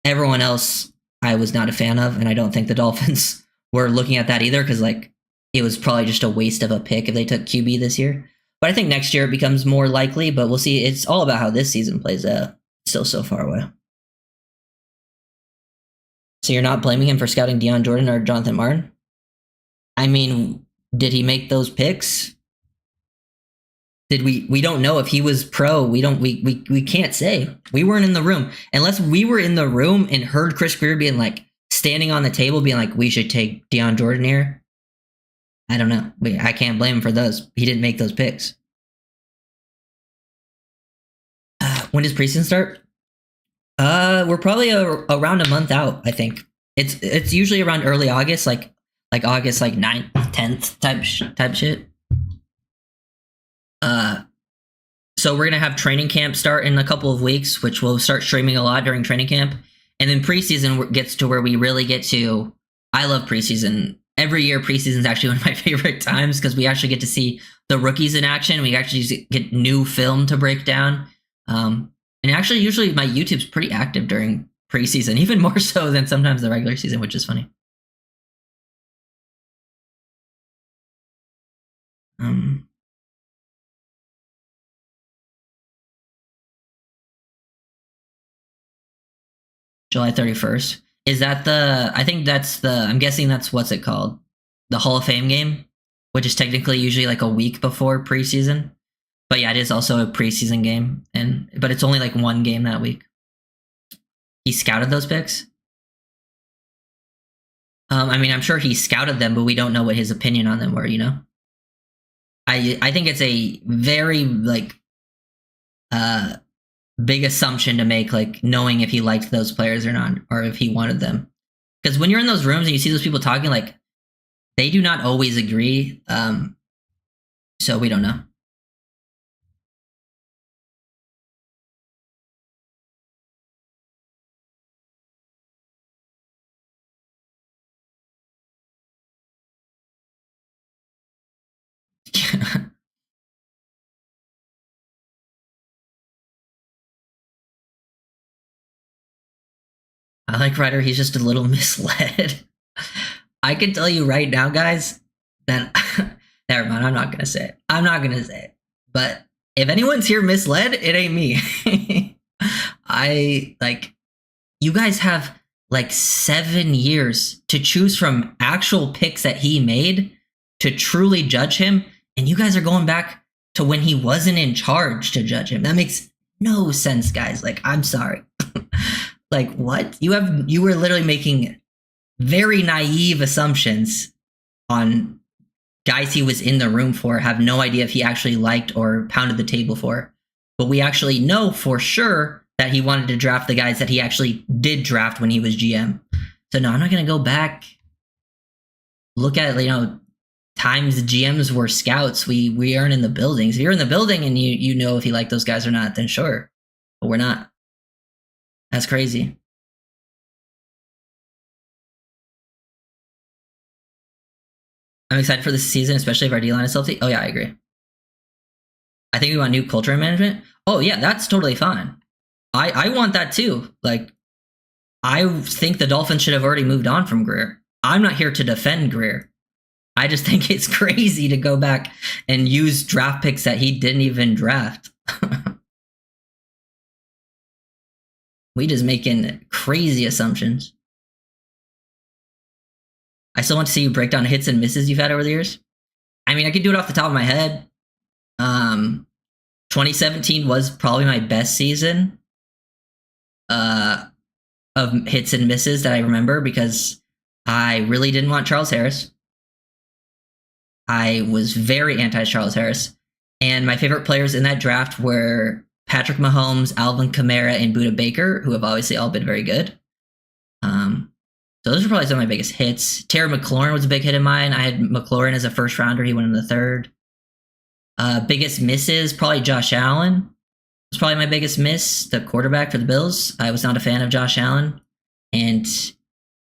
[SPEAKER 1] Everyone else I was not a fan of, and I don't think the Dolphins were looking at that either because like it was probably just a waste of a pick if they took QB this year. But I think next year it becomes more likely, but we'll see. It's all about how this season plays out. It's still so far away. So you're not blaming him for scouting Deion Jordan or Jonathan Martin? I mean, did he make those picks? Did we don't know if he was pro. We can't say. We weren't in the room. Unless we were in the room and heard Chris Greer being like standing on the table being like, we should take Deion Jordan here. I don't know. I can't blame him for those. He didn't make those picks. When does preseason start? We're probably around a month out, I think. It's usually around early August, like August 9th, 10th type shit. So we're gonna have training camp start in a couple of weeks, which we'll start streaming a lot during training camp. And then preseason gets to where we really get to. I love preseason. Every year, preseason is actually one of my favorite times because we actually get to see the rookies in action. We actually get new film to break down. And actually, usually my YouTube's pretty active during preseason, even more so than sometimes the regular season, which is funny. July 31st. Is that I'm guessing that's what's it called? The Hall of Fame game, which is technically usually like a week before preseason. But yeah, it is also a preseason game, but it's only like one game that week. He scouted those picks? I mean, I'm sure he scouted them, but we don't know what his opinion on them were, you know? I think it's a very big assumption to make, like knowing if he liked those players or not, or if he wanted them. Because when you're in those rooms and you see those people talking, like they do not always agree. So we don't know. I like Ryder. He's just a little misled. I can tell you right now, guys, that never mind. I'm not gonna say it. I'm not gonna say it. But if anyone's here misled, it ain't me. You guys have like 7 years to choose from actual picks that he made to truly judge him, and you guys are going back to when he wasn't in charge to judge him. That makes no sense, guys. Like, I'm sorry. Like, what? You were literally making very naive assumptions on guys he was in the room for, have no idea if he actually liked or pounded the table for. But we actually know for sure that he wanted to draft the guys that he actually did draft when he was GM. So no, I'm not going to go back, look at, times GMs were scouts. We aren't in the buildings. If you're in the building and you know if you like those guys or not, then sure. But we're not. That's crazy. I'm excited for this season, especially if our D-line is healthy. Oh yeah, I agree. I think we want new culture and management. Oh yeah, that's totally fine. I want that too. Like, I think the Dolphins should have already moved on from Greer. I'm not here to defend Greer. I just think it's crazy to go back and use draft picks that he didn't even draft. We just making crazy assumptions. I still want to see you break down hits and misses you've had over the years. I mean, I could do it off the top of my head. 2017 was probably my best season of hits and misses that I remember because I really didn't want Charles Harris. I was very anti-Charles Harris. And my favorite players in that draft were Patrick Mahomes, Alvin Kamara, and Budda Baker, who have obviously all been very good. So those are probably some of my biggest hits. Terry McLaurin was a big hit of mine. I had McLaurin as a first rounder. He went in the third. Biggest misses, probably Josh Allen. Was probably my biggest miss, the quarterback for the Bills. I was not a fan of Josh Allen. And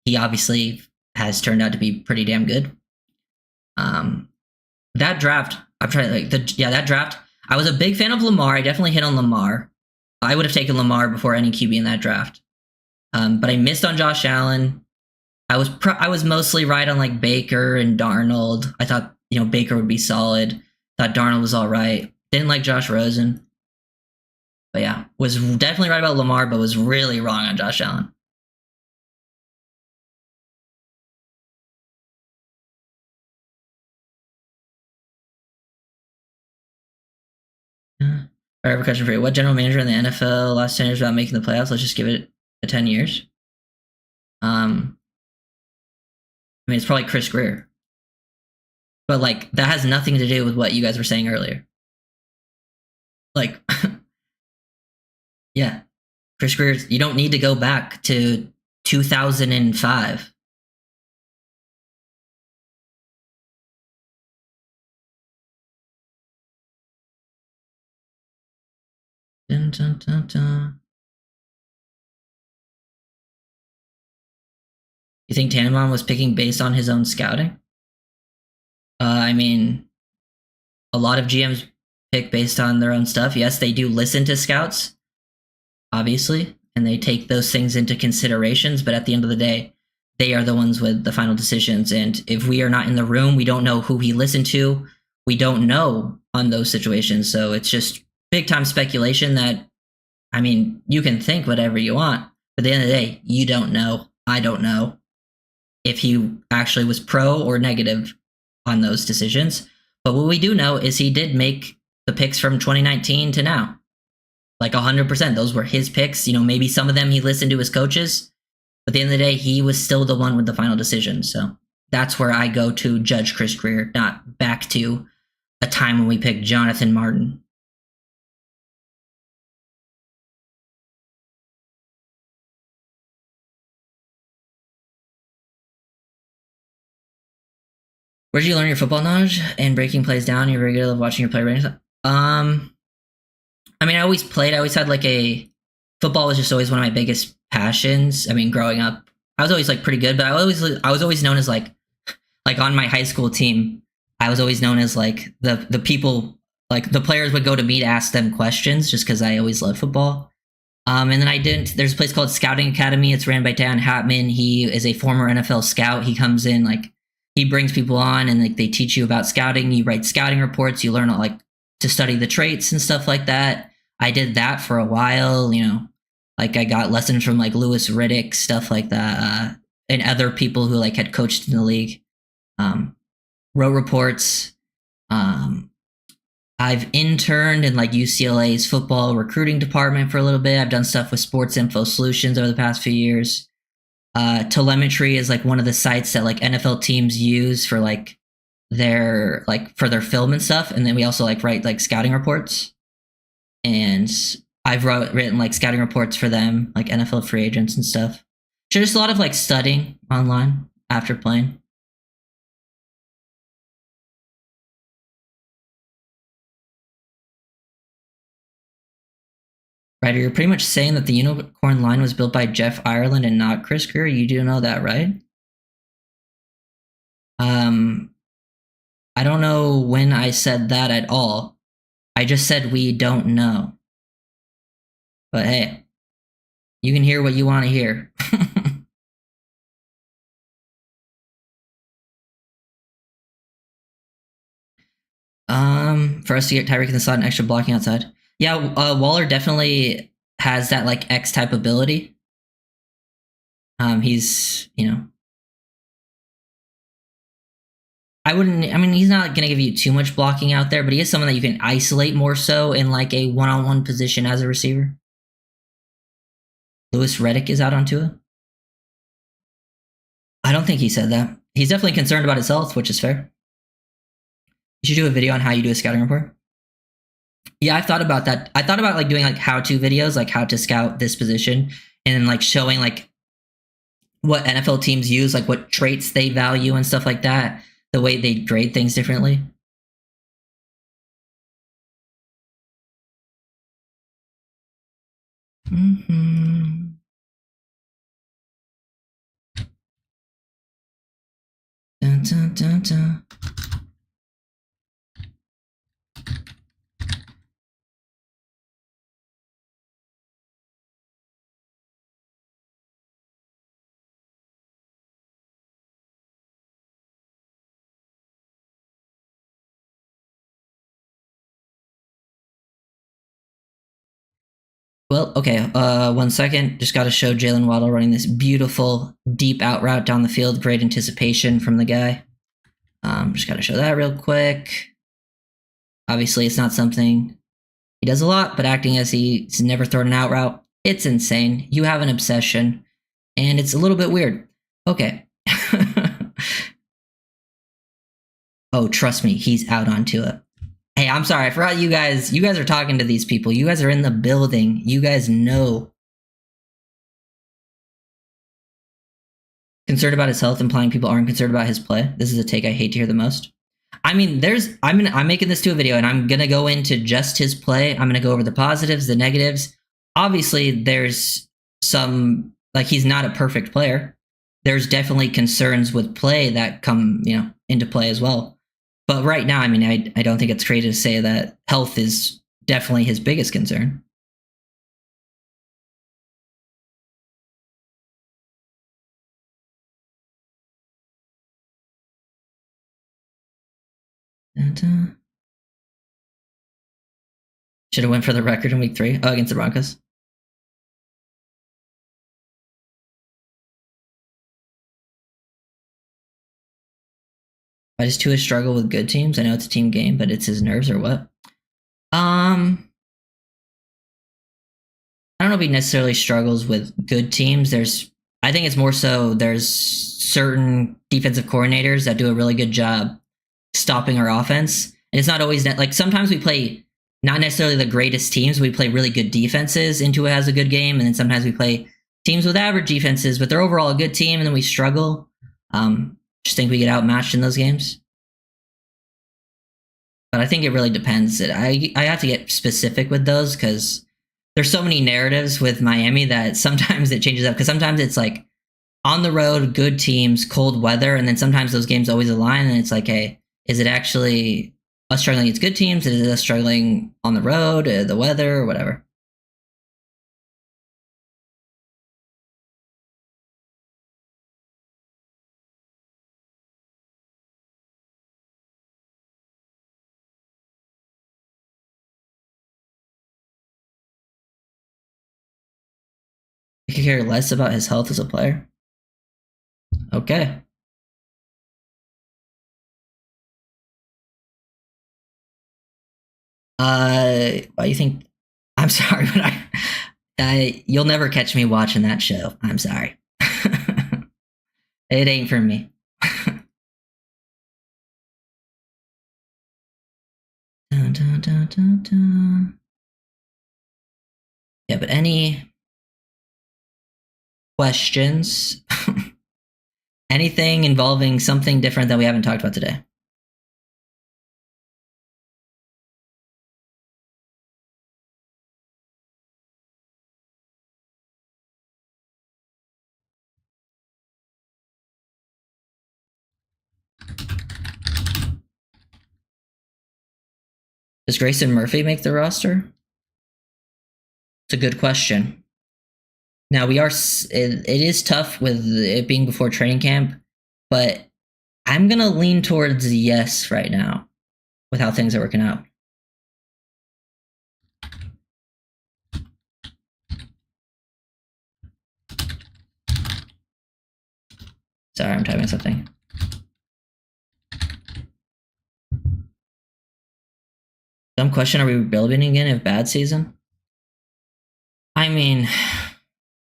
[SPEAKER 1] he obviously has turned out to be pretty damn good. That draft, that draft, I was a big fan of Lamar. I definitely hit on Lamar. I would have taken Lamar before any QB in that draft. But I missed on Josh Allen. I was mostly right on like Baker and Darnold. I thought, Baker would be solid. Thought Darnold was all right. Didn't like Josh Rosen. But yeah, was definitely right about Lamar, but was really wrong on Josh Allen. All right, I have a question for you. What general manager in the NFL last 10 years without making the playoffs? Let's just give it 10 years. I mean, it's probably Chris Greer. But, like, that has nothing to do with what you guys were saying earlier. Like, yeah. Chris Greer, you don't need to go back to 2005. Dun, dun, dun, dun. You think Tannenbaum was picking based on his own scouting? I mean, a lot of GMs pick based on their own stuff. Yes, they do listen to scouts, obviously, and they take those things into considerations. But at the end of the day, they are the ones with the final decisions. And if we are not in the room, we don't know who he listened to. We don't know on those situations. So it's just big time speculation that, I mean, you can think whatever you want. But at the end of the day, you don't know. I don't know if he actually was pro or negative on those decisions. But what we do know is he did make the picks from 2019 to now. Like 100%. Those were his picks. Maybe some of them he listened to his coaches. But at the end of the day, he was still the one with the final decision. So that's where I go to judge Chris Greer, not back to a time when we picked Jonathan Martin. Where did you learn your football knowledge and breaking plays down? You're very good at watching your play ratings. I mean, I always played. I always had football was just always one of my biggest passions. I mean, growing up, I was always pretty good, but I was always known as like on my high school team, I was always known as the people, the players would go to me to ask them questions just because I always loved football. And then there's a place called Scouting Academy. It's ran by Dan Hatman. He is a former NFL scout. He comes in, he brings people on and they teach you about scouting. You write scouting reports. You learn to study the traits and stuff like that. I did that for a while, I got lessons from Louis Riddick, stuff like that, and other people who had coached in the league. Wrote reports. I've interned in UCLA's football recruiting department for a little bit. I've done stuff with Sports Info Solutions over the past few years. Telemetry is one of the sites that NFL teams use for their for their film and stuff. And then we also write scouting reports. And I've written scouting reports for them, NFL free agents and stuff. So just a lot of studying online after playing. Ryder, you're pretty much saying that the unicorn line was built by Jeff Ireland and not Chris Greer. You do know that, right? I don't know when I said that at all. I just said we don't know. But hey, you can hear what you want to hear. For us to get Tyreek in the slot and extra blocking outside. Yeah, Waller definitely has that like X type ability. He's, I mean, he's not going to give you too much blocking out there, but he is someone that you can isolate more so in like a one-on-one position as a receiver. Louis Reddick is out on Tua. I don't think he said that. He's definitely concerned about his health, which is fair. You should do a video on how you do a scouting report. Yeah, I thought about that. I thought about like doing like how-to videos, like how to scout this position, and then like showing like what NFL teams use, like what traits they value and stuff like that, the way they grade things differently. Mm-hmm. Dun, dun, dun, dun. Well, okay. 1 second. Just got to show Jalen Waddle running this beautiful deep out route down the field. Great anticipation from the guy. Just got to show that real quick. Obviously, it's not something he does a lot, but acting as he's never thrown an out route, it's insane. You have an obsession, and it's a little bit weird. Okay. Oh, trust me, he's out onto it. Hey, I'm sorry. I forgot you guys. You guys are talking to these people. You guys are in the building. You guys know. Concerned about his health, implying people aren't concerned about his play. This is a take I hate to hear the most. I mean, I'm making this to a video, and I'm gonna go into just his play. I'm gonna go over the positives, the negatives. Obviously, there's some like he's not a perfect player. There's definitely concerns with play that come, into play as well. But right now, I mean, I don't think it's crazy to say that health is definitely his biggest concern. Should have went for the record in week 3 against the Broncos. Why does Tua struggle with good teams? I know it's a team game, but it's his nerves or what? I don't know if he necessarily struggles with good teams. I think it's more so there's certain defensive coordinators that do a really good job stopping our offense. And it's not always that, like, sometimes we play not necessarily the greatest teams. We play really good defenses. Into it has a good game. And then sometimes we play teams with average defenses, but they're overall a good team. And then we struggle. Just think we get outmatched in those games. But I think it really depends. I have to get specific with those because there's so many narratives with Miami that sometimes it changes up. Because sometimes it's like on the road, good teams, cold weather, and then sometimes those games always align, and it's like, hey, is it actually us struggling against good teams? Is it us struggling on the road, the weather, or whatever? You could care less about his health as a player. Okay. Why do you think? I'm sorry, but you'll never catch me watching that show. I'm sorry. It ain't for me. Dun, dun, dun, dun, dun. Yeah, but any questions? Anything involving something different that we haven't talked about today? Does Grayson Murphy make the roster? It's a good question. Now it is tough with it being before training camp, but I'm gonna lean towards yes right now with how things are working out. Sorry, I'm typing something. Dumb question, are we rebuilding again if bad season? I mean,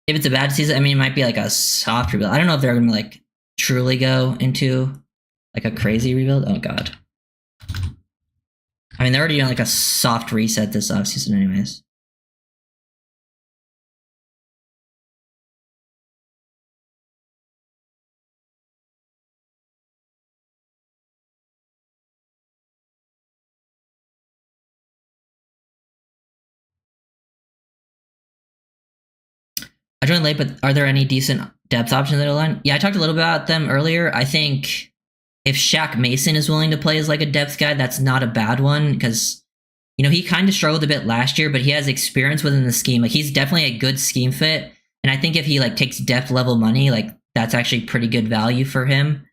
[SPEAKER 1] if it's a bad season, I mean, it might be like a soft rebuild. I don't know if they're going to like truly go into like a crazy rebuild. Oh, God. I mean, they're already on like a soft reset this offseason anyways. I joined late, but are there any decent depth options in the line? Yeah, I talked a little bit about them earlier. I think if Shaq Mason is willing to play as like a depth guy, that's not a bad one because, you know, he kind of struggled a bit last year, but he has experience within the scheme. Like he's definitely a good scheme fit. And I think if he like takes depth level money, like that's actually pretty good value for him.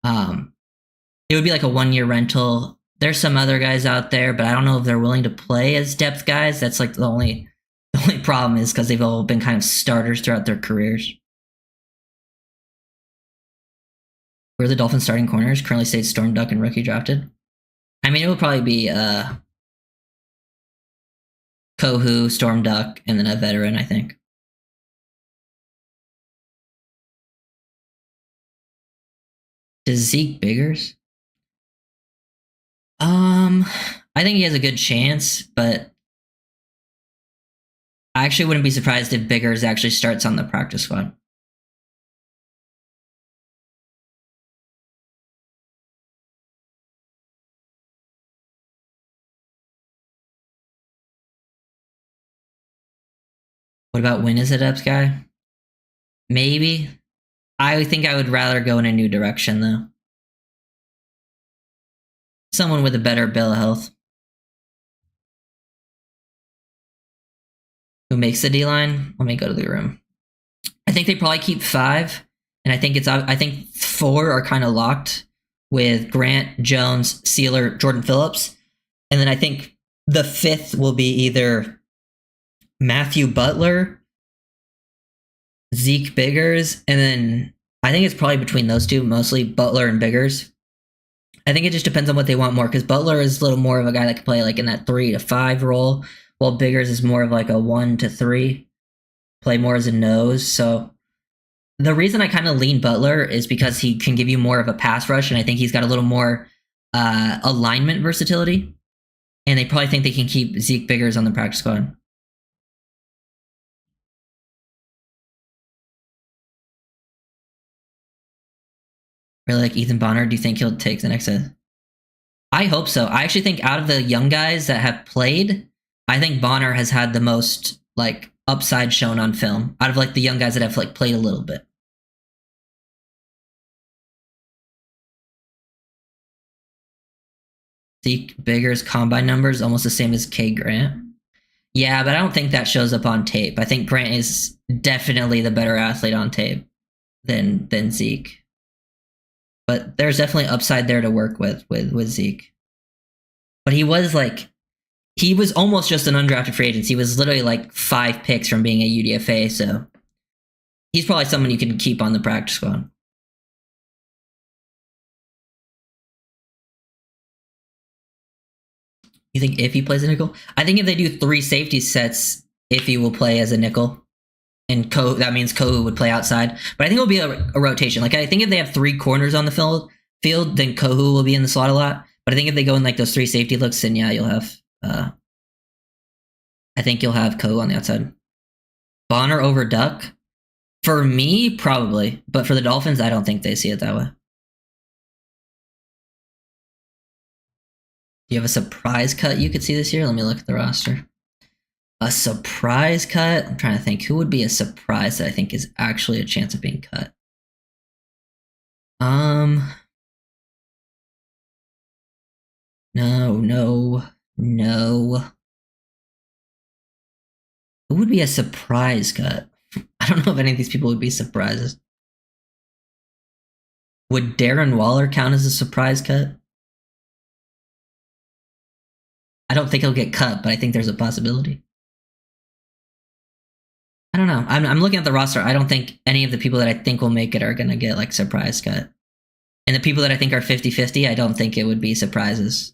[SPEAKER 1] It would be like a 1-year rental. There's some other guys out there, but I don't know if they're willing to play as depth guys. That's like the only problem is because they've all been kind of starters throughout their careers. Where are the Dolphins starting corners? Currently states Storm Duck and rookie drafted. I mean, it would probably be Kohu, Storm Duck, and then a veteran, I think. Does Zeke Biggers? I think he has a good chance, but I actually wouldn't be surprised if Biggers actually starts on the practice squad. What about Win as a depth guy? Maybe. I think I would rather go in a new direction, though. Someone with a better bill of health. Who makes the D-line? Let me go to the room. I think they probably keep 5, and I think 4 are kind of locked with Grant, Jones, Sealer, Jordan Phillips, and then I think the 5th will be either Matthew Butler, Zeke Biggers, and then I think it's probably between those two, mostly Butler and Biggers. I think it just depends on what they want more, because Butler is a little more of a guy that can play like in that 3 to 5 role, while Biggers is more of like a 1 to 3, play more as a nose. So the reason I kind of lean Butler is because he can give you more of a pass rush, and I think he's got a little more alignment versatility. And they probably think they can keep Zeke Biggers on the practice squad. Really like Ethan Bonner? Do you think he'll take the next? I hope so. I actually think out of the young guys that have played, I think Bonner has had the most like upside shown on film out of like the young guys that have like played a little bit. Zeke Biggers combine numbers almost the same as K Grant. Yeah, but I don't think that shows up on tape. I think Grant is definitely the better athlete on tape than Zeke. But there's definitely upside there to work with Zeke. But he was almost just an undrafted free agent. He was literally like 5 picks from being a UDFA, so he's probably someone you can keep on the practice squad. You think Iffy plays a nickel? I think if they do 3 safety sets, Iffy will play as a nickel. And that means Kohu would play outside. But I think it'll be a rotation. Like I think if they have 3 corners on the field, then Kohu will be in the slot a lot. But I think if they go in like those 3 safety looks, then yeah, you'll have I think you'll have Kohu on the outside. Bonner over Duck? For me, probably. But for the Dolphins, I don't think they see it that way. Do you have a surprise cut you could see this year? Let me look at the roster. A surprise cut? I'm trying to think. Who would be a surprise that I think is actually a chance of being cut? No. No. Who would be a surprise cut? I don't know if any of these people would be surprises. Would Darren Waller count as a surprise cut? I don't think he'll get cut, but I think there's a possibility. I don't know. I'm looking at the roster. I don't think any of the people that I think will make it are going to get like surprise cut. And the people that I think are 50-50, I don't think it would be surprises.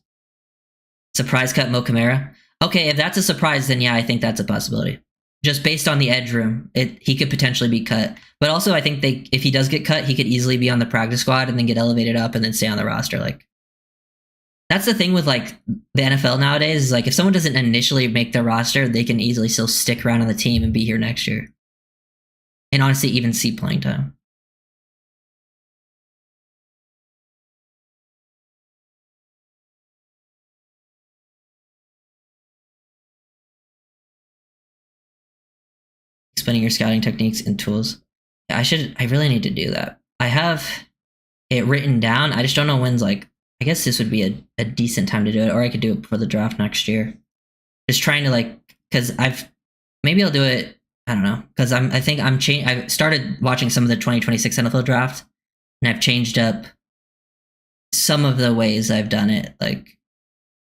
[SPEAKER 1] Surprise cut Mo Camara. Okay, if that's a surprise, then yeah, I think that's a possibility. Just based on the edge room, he could potentially be cut. But also, I think if he does get cut, he could easily be on the practice squad and then get elevated up and then stay on the roster. Like, that's the thing with like the NFL nowadays. Is like if someone doesn't initially make their roster, they can easily still stick around on the team and be here next year. And honestly, even see playing time. Explaining your scouting techniques and tools. I really need to do that. I have it written down. I just don't know when's like, I guess this would be a decent time to do it, or I could do it before the draft next year. Just trying to like, because maybe I'll do it, I don't know, because I've started watching some of the 2026 NFL draft, and I've changed up some of the ways I've done it, like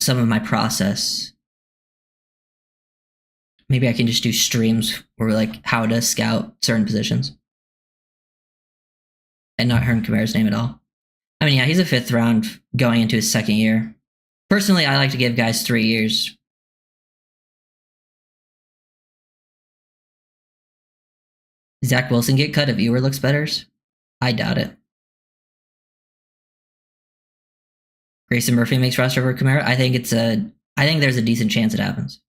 [SPEAKER 1] some of my process. Maybe I can just do streams where like how to scout certain positions. And not Herm Kamara's name at all. I mean, yeah, he's a 5th round going into his 2nd year. Personally, I like to give guys 3 years. Zach Wilson get cut if Ewer looks better? I doubt it. Grayson Murphy makes roster over Kamara. I think there's a decent chance it happens.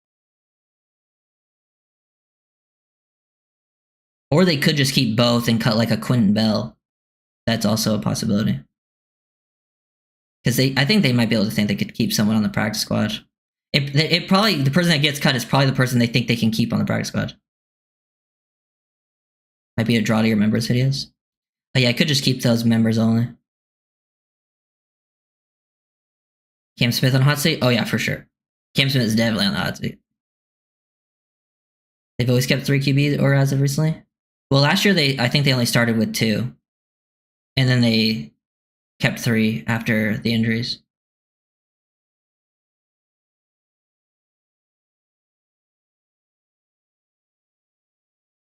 [SPEAKER 1] Or they could just keep both and cut like a Quentin Bell. That's also a possibility. Because I think they might be able to think they could keep someone on the practice squad. It probably, the person that gets cut is probably the person they think they can keep on the practice squad. Might be a draw to your members videos. Oh yeah, I could just keep those members only. Cam Smith on hot seat? Oh yeah, for sure. Cam Smith is definitely on the hot seat. They've always kept 3 QBs, or as of recently? Well, last year I think they only started with 2. And then they kept 3 after the injuries.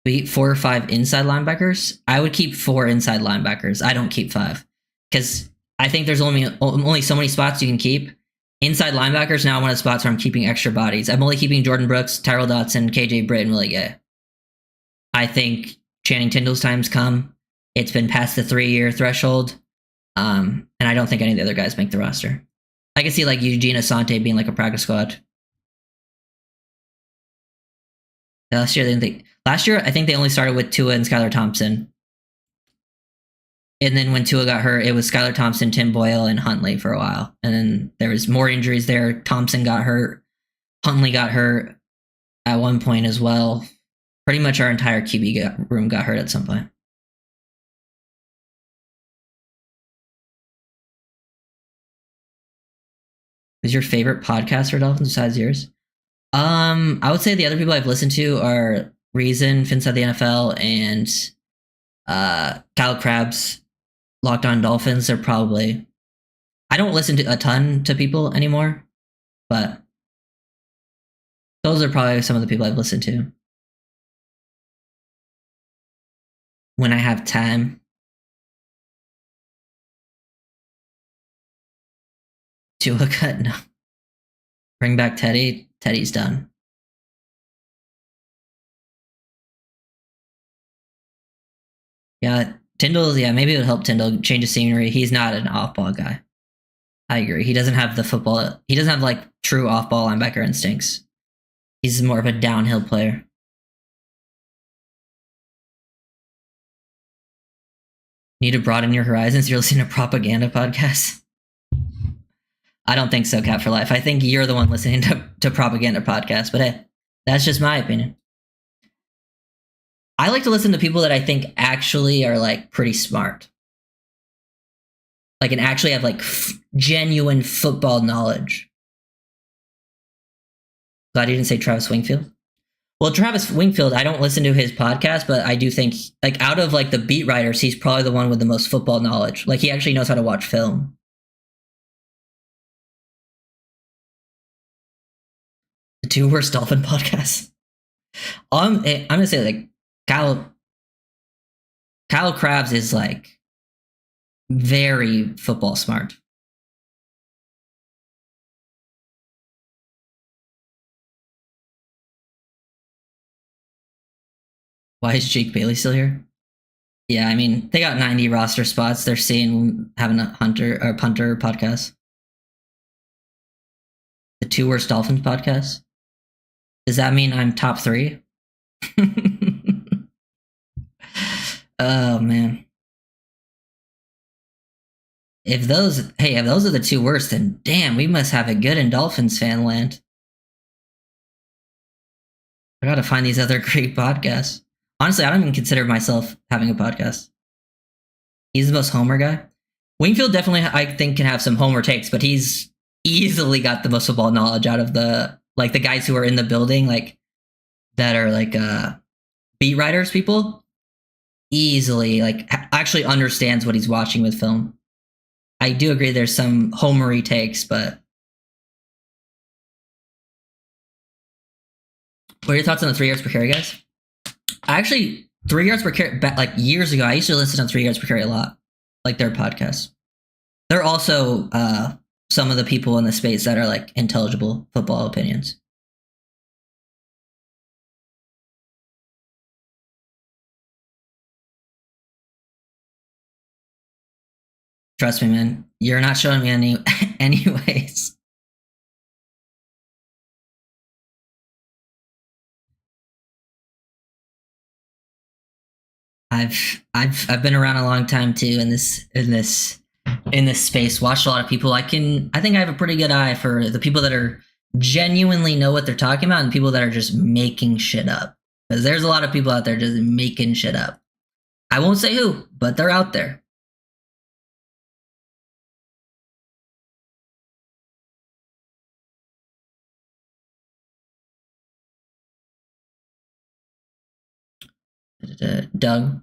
[SPEAKER 1] We 4 or 5 inside linebackers. I would keep 4 inside linebackers. I don't keep 5. Because I think there's only so many spots you can keep. Inside linebackers now one of the spots where I'm keeping extra bodies. I'm only keeping Jordan Brooks, Tyrell Dotson, KJ Britt, and Willie Gay. I think Channing Tindall's time's come. It's been past the 3-year threshold. And I don't think any of the other guys make the roster. I can see like Eugene Asante being like a practice squad. Last year, I think they only started with Tua and Skylar Thompson. And then when Tua got hurt, it was Skylar Thompson, Tim Boyle, and Huntley for a while. And then there was more injuries there. Thompson got hurt. Huntley got hurt at one point as well. Pretty much our entire QB room got hurt at some point. Who's your favorite podcast for Dolphins besides yours? I would say the other people I've listened to are Reason, Inside the NFL, and Kyle Krabs, Locked On Dolphins. They're probably, I don't listen to a ton to people anymore, but those are probably some of the people I've listened to. When I have time. Tua cut? No. Bring back Teddy. Teddy's done. Yeah, Tyndall, yeah, maybe it would help Tyndall change the scenery. He's not an off-ball guy. I agree. He doesn't have he doesn't have like true off-ball linebacker instincts. He's more of a downhill player. Need to broaden your horizons? You're listening to propaganda podcasts? I don't think so, Cat for Life. I think you're the one listening to propaganda podcasts, but hey, that's just my opinion. I like to listen to people that I think actually are like pretty smart. Like and actually have like genuine football knowledge. Glad you didn't say Travis Wingfield. Well, Travis Wingfield, I don't listen to his podcast, but I do think, like, out of like the beat writers, he's probably the one with the most football knowledge. Like, he actually knows how to watch film. The two worst Dolphin podcasts. I'm gonna say like Kyle Krabs is like very football smart. Why is Jake Bailey still here? Yeah, I mean, they got 90 roster spots. They're seeing having a punter podcast. The two worst Dolphins podcasts. Does that mean I'm top 3? Oh man. If those are the two worst, then damn, we must have it good in Dolphins fan land. I gotta find these other great podcasts. Honestly, I don't even consider myself having a podcast. He's the most homer guy. Wingfield definitely, I think, can have some homer takes, but he's easily got the most football knowledge out of the guys who are in the building, like that are like beat writers people. Easily, like, actually understands what he's watching with film. I do agree there's some homery takes, but what are your thoughts on the 3 yards per carry, guys? Actually, 3 yards per carry, like years ago, I used to listen to 3 yards per carry a lot, like their podcasts. They're also some of the people in the space that are like intelligible football opinions. Trust me, man. You're not showing me any anyways. I've been around a long time too in this space. Watched a lot of people. I think I have a pretty good eye for the people that are genuinely know what they're talking about and people that are just making shit up. Because there's a lot of people out there just making shit up. I won't say who, but they're out there. Doug.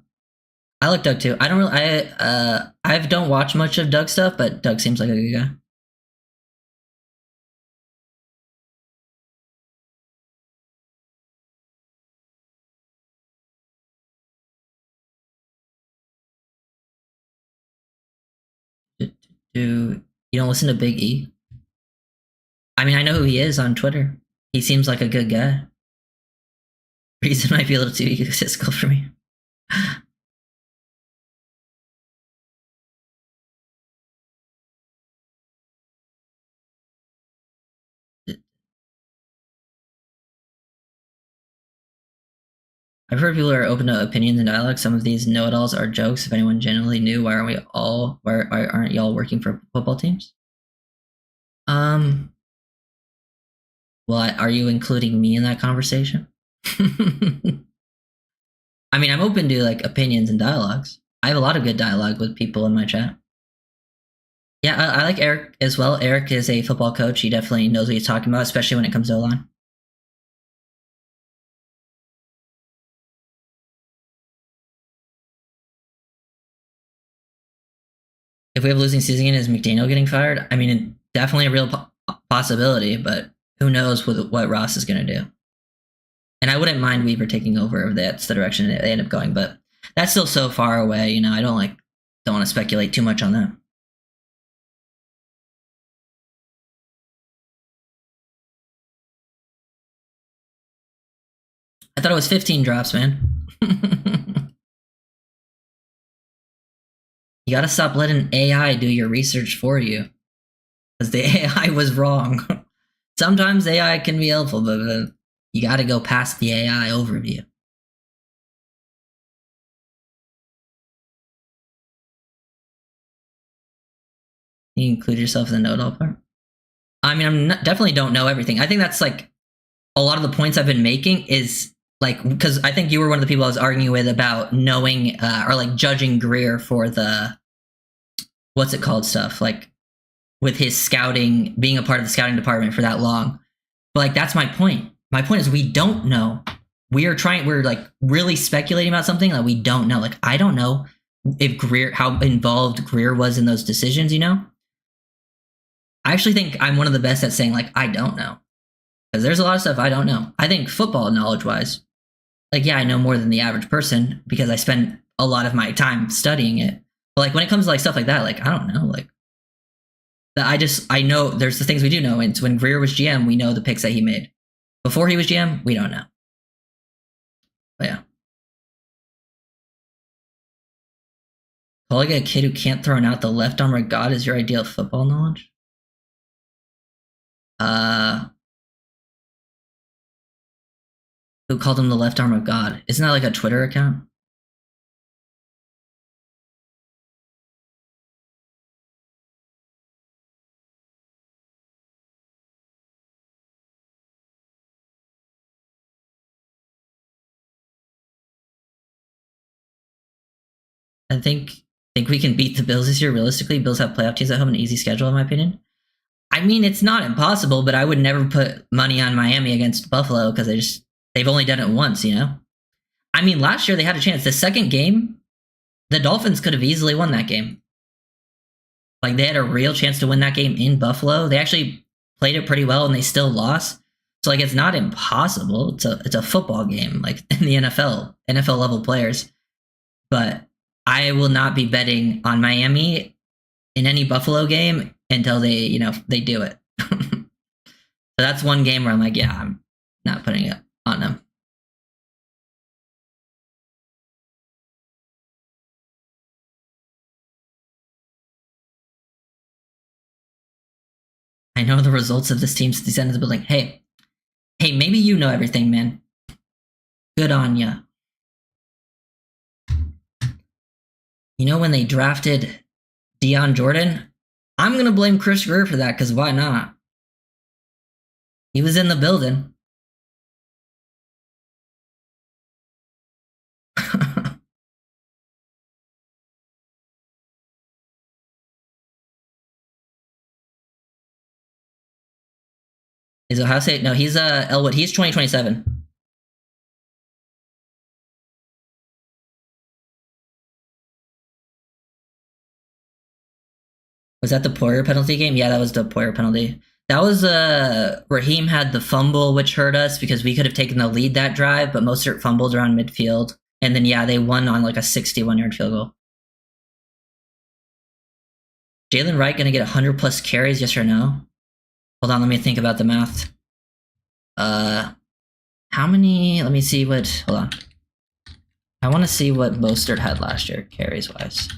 [SPEAKER 1] I like Doug too. I don't really. I don't watch much of Doug stuff, but Doug seems like a good guy. Do you don't listen to Big E? I mean, I know who he is on Twitter. He seems like a good guy. Reason might be a little too egotistical for me. I've heard people are open to opinions and dialogue. Some of these know-it-alls are jokes. If anyone genuinely knew, why aren't y'all working for football teams? Well, are you including me in that conversation? I mean, I'm open to like opinions and dialogues. I have a lot of good dialogue with people in my chat. Yeah, I like Eric as well. Eric is a football coach. He definitely knows what he's talking about, especially when it comes to O-line. If we have a losing season, is McDaniel getting fired? I mean, definitely a real possibility, but who knows what Ross is going to do. And I wouldn't mind Weaver taking over if that's the direction they end up going, but that's still so far away. You know, I don't want to speculate too much on that. I thought it was 15 drops, man. You got to stop letting AI do your research for you. Because the AI was wrong. Sometimes AI can be helpful, but you got to go past the AI overview. You include yourself in the know-it-all part? I mean, definitely don't know everything. I think that's like a lot of the points I've been making is like, because I think you were one of the people I was arguing with about knowing or like judging Greer for the, what's it called stuff, like with his scouting, being a part of the scouting department for that long. But like that's my point. My point is we don't know. We're like really speculating about something that we don't know. Like I don't know if Greer, how involved Greer was in those decisions, you know? I actually think I'm one of the best at saying like I don't know. Because there's a lot of stuff I don't know. I think football knowledge wise, like yeah, I know more than the average person because I spend a lot of my time studying it. But like when it comes to like stuff like that, like I don't know. Like I know there's the things we do know. And when Greer was GM, we know the picks that he made. Before he was GM, we don't know. But yeah. Calling a kid who can't throw an out the left arm of God is your ideal football knowledge? Who called him the left arm of God? Isn't that like a Twitter account? I think we can beat the Bills this year. Realistically, Bills have playoff teams at home, an easy schedule, in my opinion. I mean, it's not impossible, but I would never put money on Miami against Buffalo because they've only done it once, you know? I mean, last year they had a chance. The second game, the Dolphins could have easily won that game. Like, they had a real chance to win that game in Buffalo. They actually played it pretty well, and they still lost. So, like, it's not impossible. It's a football game, like, in the NFL-level players. But I will not be betting on Miami in any Buffalo game until they do it. So that's one game where I'm like, yeah, I'm not putting it on them. I know the results of this team since the end of the building. Hey, maybe you know everything, man. Good on ya. You know when they drafted Deion Jordan? I'm going to blame Chris Greer for that because why not? He was in the building. Is Ohio State? No, he's Elwood. He's 2027. Was that the Poyer penalty game? Yeah, that was the Poyer penalty. That was Raheem had the fumble, which hurt us because we could have taken the lead that drive, but Mostert fumbled around midfield. And then, yeah, they won on like a 61-yard field goal. Jalen Wright going to get 100 plus carries, yes or no? Hold on, let me think about the math. How many? Let me see what. Hold on. I want to see what Mostert had last year, carries wise.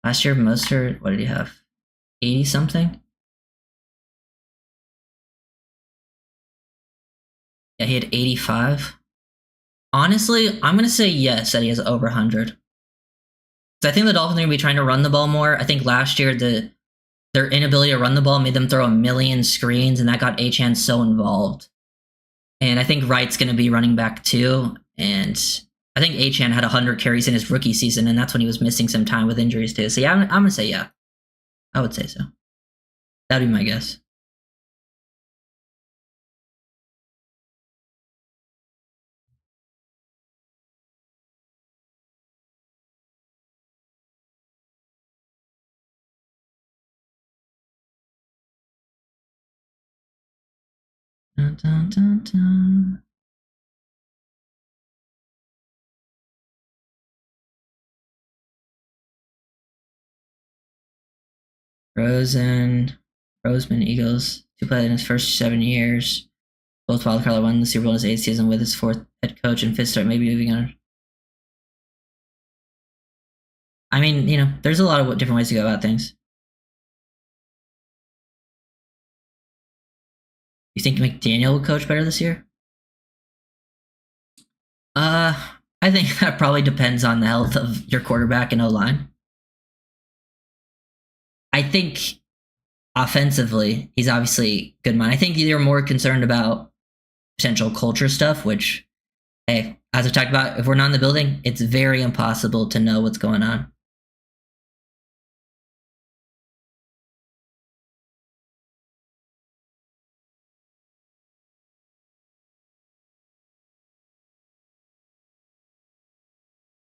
[SPEAKER 1] Last year, Mostert, what did he have? 80 something? Yeah, he had 85. Honestly, I'm going to say yes, that he has over 100. So I think the Dolphins are going to be trying to run the ball more. I think last year, their inability to run the ball made them throw a million screens, and that got Achane so involved. And I think Wright's going to be running back too. And I think Achane had 100 carries in his rookie season, and that's when he was missing some time with injuries too. So yeah, I'm going to say yeah. I would say so. That'd be my guess. Dun, dun, dun, dun. Roseman, Eagles, 2 played in his first 7 years. Both wildcard won the Super Bowl in his 8th season with his 4th head coach and 5th start, maybe moving on. I mean, there's a lot of different ways to go about things. You think McDaniel will coach better this year? I think that probably depends on the health of your quarterback and O-line. I think offensively, he's obviously good mind. I think you're more concerned about potential culture stuff, which Hey, as we talked about, if we're not in the building, it's very impossible to know what's going on.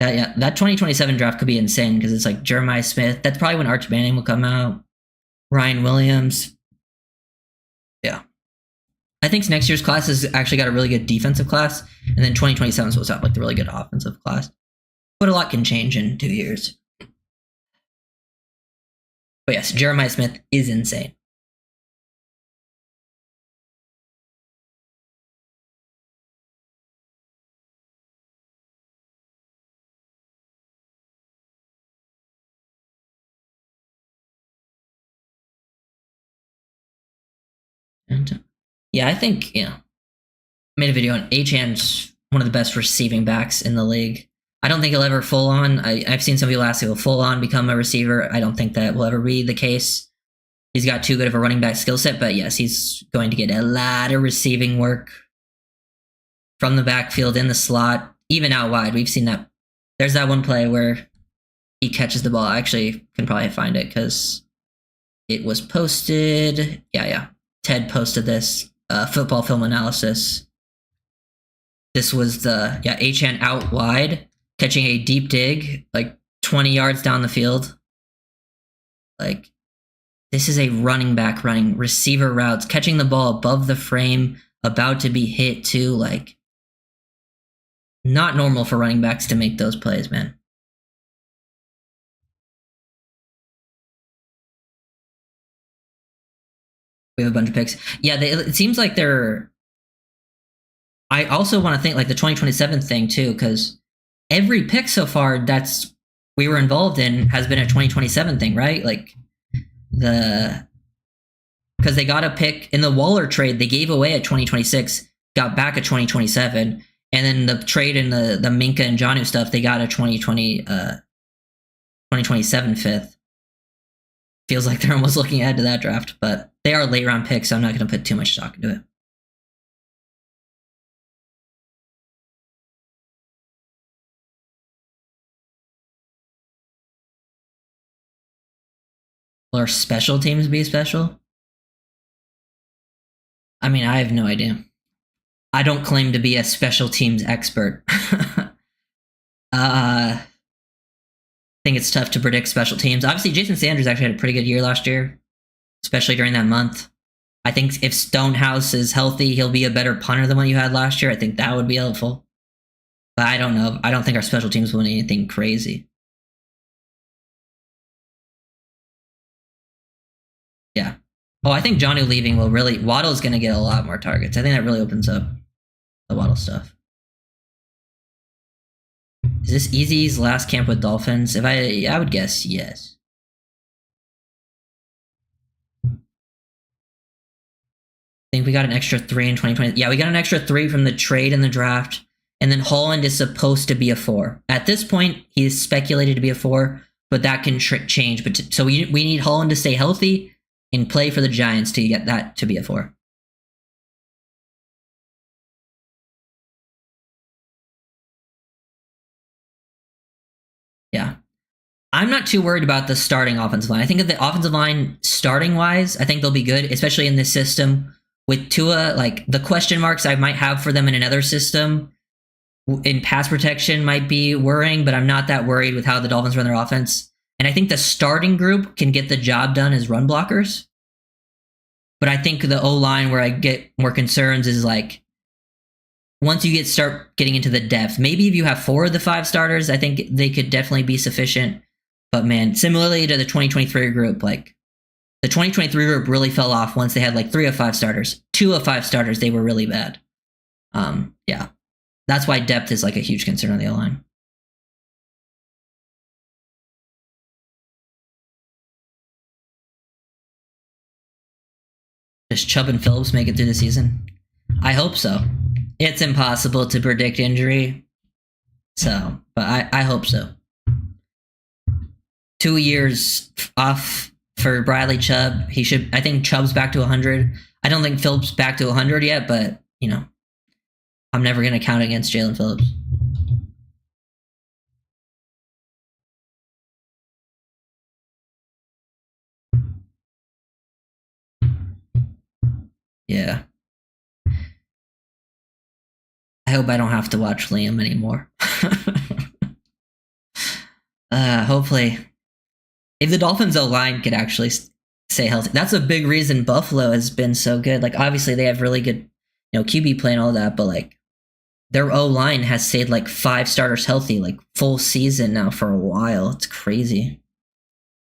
[SPEAKER 1] Yeah, that 2027 draft could be insane because it's like Jeremiah Smith. That's probably when Arch Manning will come out. Ryan Williams. Yeah. I think next year's class has actually got a really good defensive class, and then 2027 is supposed to have like the really good offensive class. But a lot can change in 2 years. But yes, Jeremiah Smith is insane. And yeah, I think, I made a video on Achan's one of the best receiving backs in the league. I don't think he'll ever full on. I've seen some people ask if he'll full on become a receiver. I don't think that will ever be the case. He's got too good of a running back skill set, but yes, he's going to get a lot of receiving work from the backfield in the slot, even out wide. We've seen that. There's that one play where he catches the ball. I actually can probably find it because it was posted. Yeah. Ted posted this football film analysis. This was the Achan out wide, catching a deep dig, like 20 yards down the field. Like, this is a running back running receiver routes, catching the ball above the frame, about to be hit too. Like, not normal for running backs to make those plays, man. We have a bunch of picks. Yeah, it seems like they're... I also want to think like the 2027 thing too, because every pick so far that's we were involved in has been a 2027 thing, right? Like because they got a pick in the Waller trade, they gave away a 2026, got back a 2027, and then the trade in the Minka and Jonnu stuff, they got a 2027 fifth. Feels like they're almost looking ahead to that draft, but they are late round picks, so I'm not going to put too much stock into it. Will our special teams be special? I mean, I have no idea. I don't claim to be a special teams expert. I think it's tough to predict special teams. Obviously, Jason Sanders actually had a pretty good year last year, especially during that month. I think if Stonehouse is healthy, he'll be a better punter than what you had last year. I think that would be helpful. But I don't know. I don't think our special teams will win anything crazy. Yeah. Oh, I think Jonnu leaving will really... Waddle's going to get a lot more targets. I think that really opens up the Waddle stuff. Is this Easy's last camp with Dolphins? I would guess yes. I think we got an extra 3 in 2020. Yeah, we got an extra 3 from the trade and the draft. And then Holland is supposed to be a 4. At this point, he is speculated to be a 4, but that can change. But so we need Holland to stay healthy and play for the Giants to get that to be a 4. Yeah. I'm not too worried about the starting offensive line. I think of the offensive line starting wise, I think they'll be good, especially in this system. With Tua, like the question marks I might have for them in another system in pass protection might be worrying, but I'm not that worried with how the Dolphins run their offense. And I think the starting group can get the job done as run blockers. But I think the O-line where I get more concerns is like once you start getting into the depth, maybe if you have 4 of the 5 starters, I think they could definitely be sufficient. But man, similarly to the 2023 group, like the 2023 group really fell off once they had like 3 of 5 starters. 2 of 5 starters, they were really bad. Yeah. That's why depth is like a huge concern on the O-line. Does Chubb and Phillips make it through the season? I hope so. It's impossible to predict injury. So, but I hope so. 2 years off for Bradley Chubb. I think Chubb's back to 100. I don't think Phillips back to 100 yet, but I'm never going to count against Jalen Phillips. Yeah. I hope I don't have to watch Liam anymore. Hopefully. If the Dolphins O-line could actually stay healthy. That's a big reason Buffalo has been so good. Like, obviously, they have really good, QB play and all that, but, like, their O-line has stayed, like, 5 starters healthy, like, full season now for a while. It's crazy.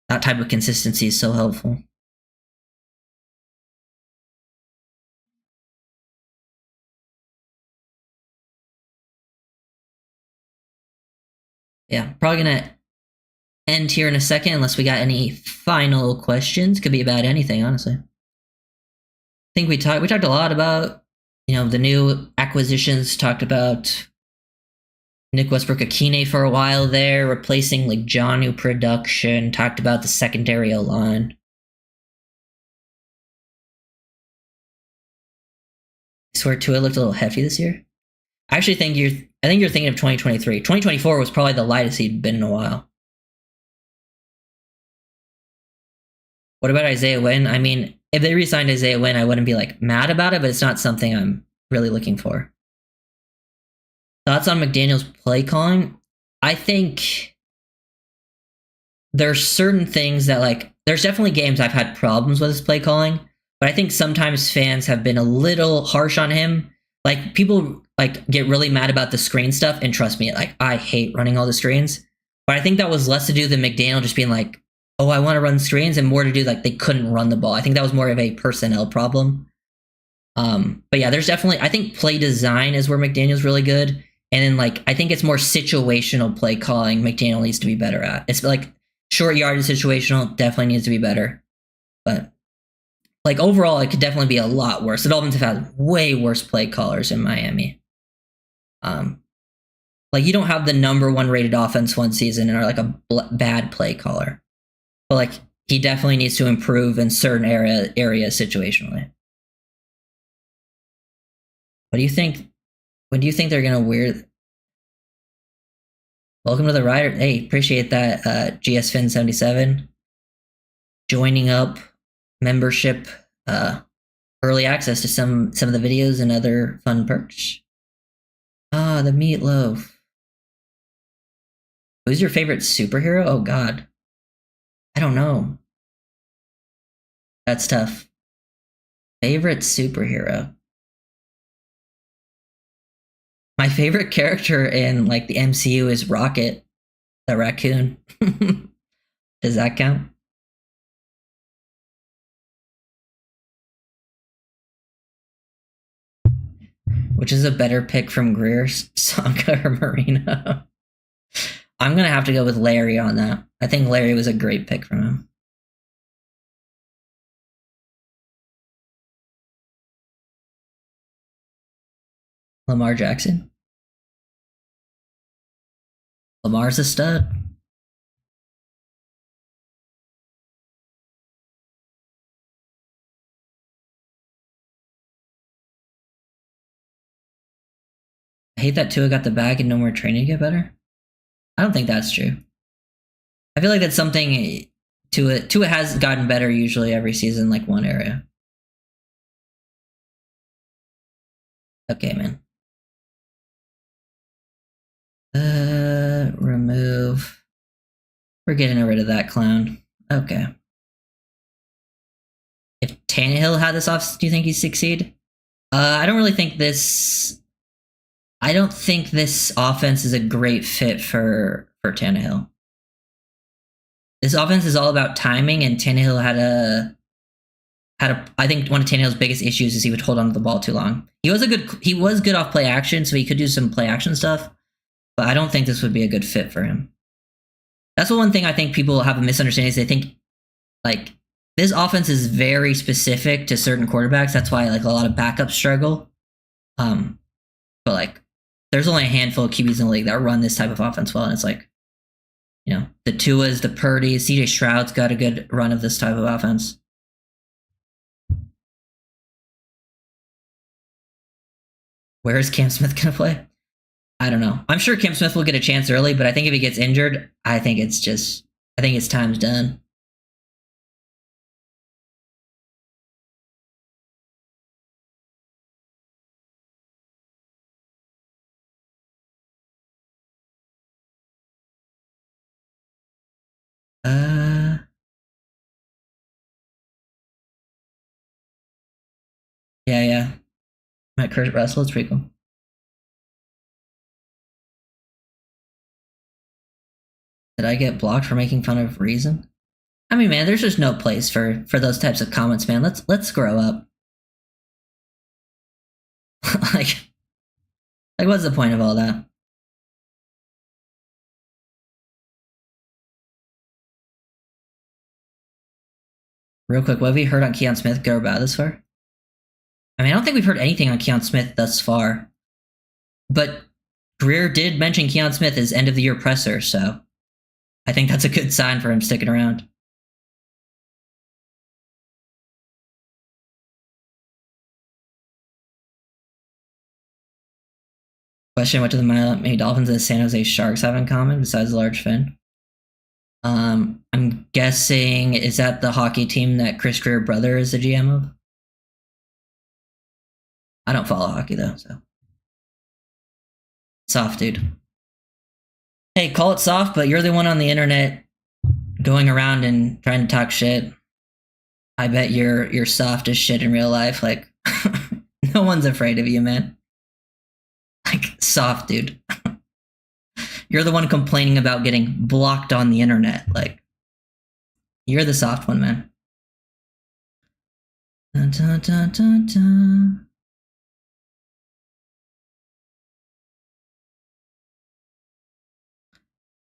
[SPEAKER 1] That type of consistency is so helpful. Yeah, probably going to end here in a second unless we got any final questions. Could be about anything, honestly. I think we talked a lot about, the new acquisitions, talked about Nick Westbrook-Ikhine for a while there, replacing like Jonnu production, talked about the secondary O-line. I swear Tua looked a little hefty this year. I actually think you're thinking of 2023. 2024 was probably the lightest he'd been in a while. What about Isaiah Wynn? I mean, if they re-signed Isaiah Wynn, I wouldn't be like mad about it, but it's not something I'm really looking for. Thoughts on McDaniel's play calling? I think there's certain things that, like, there's definitely games I've had problems with his play calling, but I think sometimes fans have been a little harsh on him. Like, people like get really mad about the screen stuff, and trust me, like, I hate running all the screens. But I think that was less to do than McDaniel just being like, oh, I want to run screens, and more to do like they couldn't run the ball. I think that was more of a personnel problem. But yeah, there's definitely, I think play design is where McDaniel's really good. And then, like, I think it's more situational play calling McDaniel needs to be better at. It's like short yardage situational definitely needs to be better. But like overall, it could definitely be a lot worse. The Dolphins have had way worse play callers in Miami. Like, you don't have the number 1 rated offense one season and are like a bad play caller. But like, he definitely needs to improve in certain areas situationally. What do you think? When do you think they're gonna wear? Welcome to the Rider. Hey, appreciate that, GSFin77 joining up, membership, early access to some of the videos and other fun perks. Ah, the meatloaf. Who's your favorite superhero? Oh God, I don't know. That's tough. Favorite superhero. My favorite character in like the MCU is Rocket, the raccoon. Does that count? Which is a better pick from Greer, Sanka or Marino? I'm gonna have to go with Larry on that. I think Larry was a great pick from him. Lamar Jackson. Lamar's a stud. I hate that Tua got the bag and no more training to get better. I don't think that's true. I feel like that's something Tua has gotten better usually every season, like one area. Okay, man. Remove. We're getting rid of that clown. Okay. If Tannehill had this off, do you think he'd succeed? I don't really think this. I don't think this offense is a great fit for Tannehill. This offense is all about timing, and Tannehill had a. I think one of Tannehill's biggest issues is he would hold on to the ball too long. He was good off play action, so he could do some play action stuff. But I don't think this would be a good fit for him. That's the one thing I think people have a misunderstanding is they think like this offense is very specific to certain quarterbacks. That's why like a lot of backups struggle. But like there's only a handful of QBs in the league that run this type of offense well, and it's like, the Tuas, the Purdy's, CJ Stroud's got a good run of this type of offense. Where is Cam Smith going to play? I don't know. I'm sure Cam Smith will get a chance early, but I think if he gets injured, I think his time's done. Yeah. Matt Kurt Russell, it's pretty cool. Did I get blocked for making fun of Reason? I mean, man, there's just no place for those types of comments, man. Let's grow up. like what's the point of all that? Real quick, what have we heard on Keon Smith go about this far? I mean, I don't think we've heard anything on Keon Smith thus far. But Greer did mention Keon Smith as end of the year presser, so I think that's a good sign for him sticking around. Question: what do the Miami Dolphins and the San Jose Sharks have in common besides a large fin? I'm guessing, is that the hockey team that Chris Greer brother is the GM of? I don't follow hockey though, so. Soft, dude. Hey, call it soft, but you're the one on the internet going around and trying to talk shit. I bet you're soft as shit in real life. Like, no one's afraid of you, man. Like, soft, dude. You're the one complaining about getting blocked on the internet. Like, you're the soft one, man. Dun, dun, dun, dun, dun.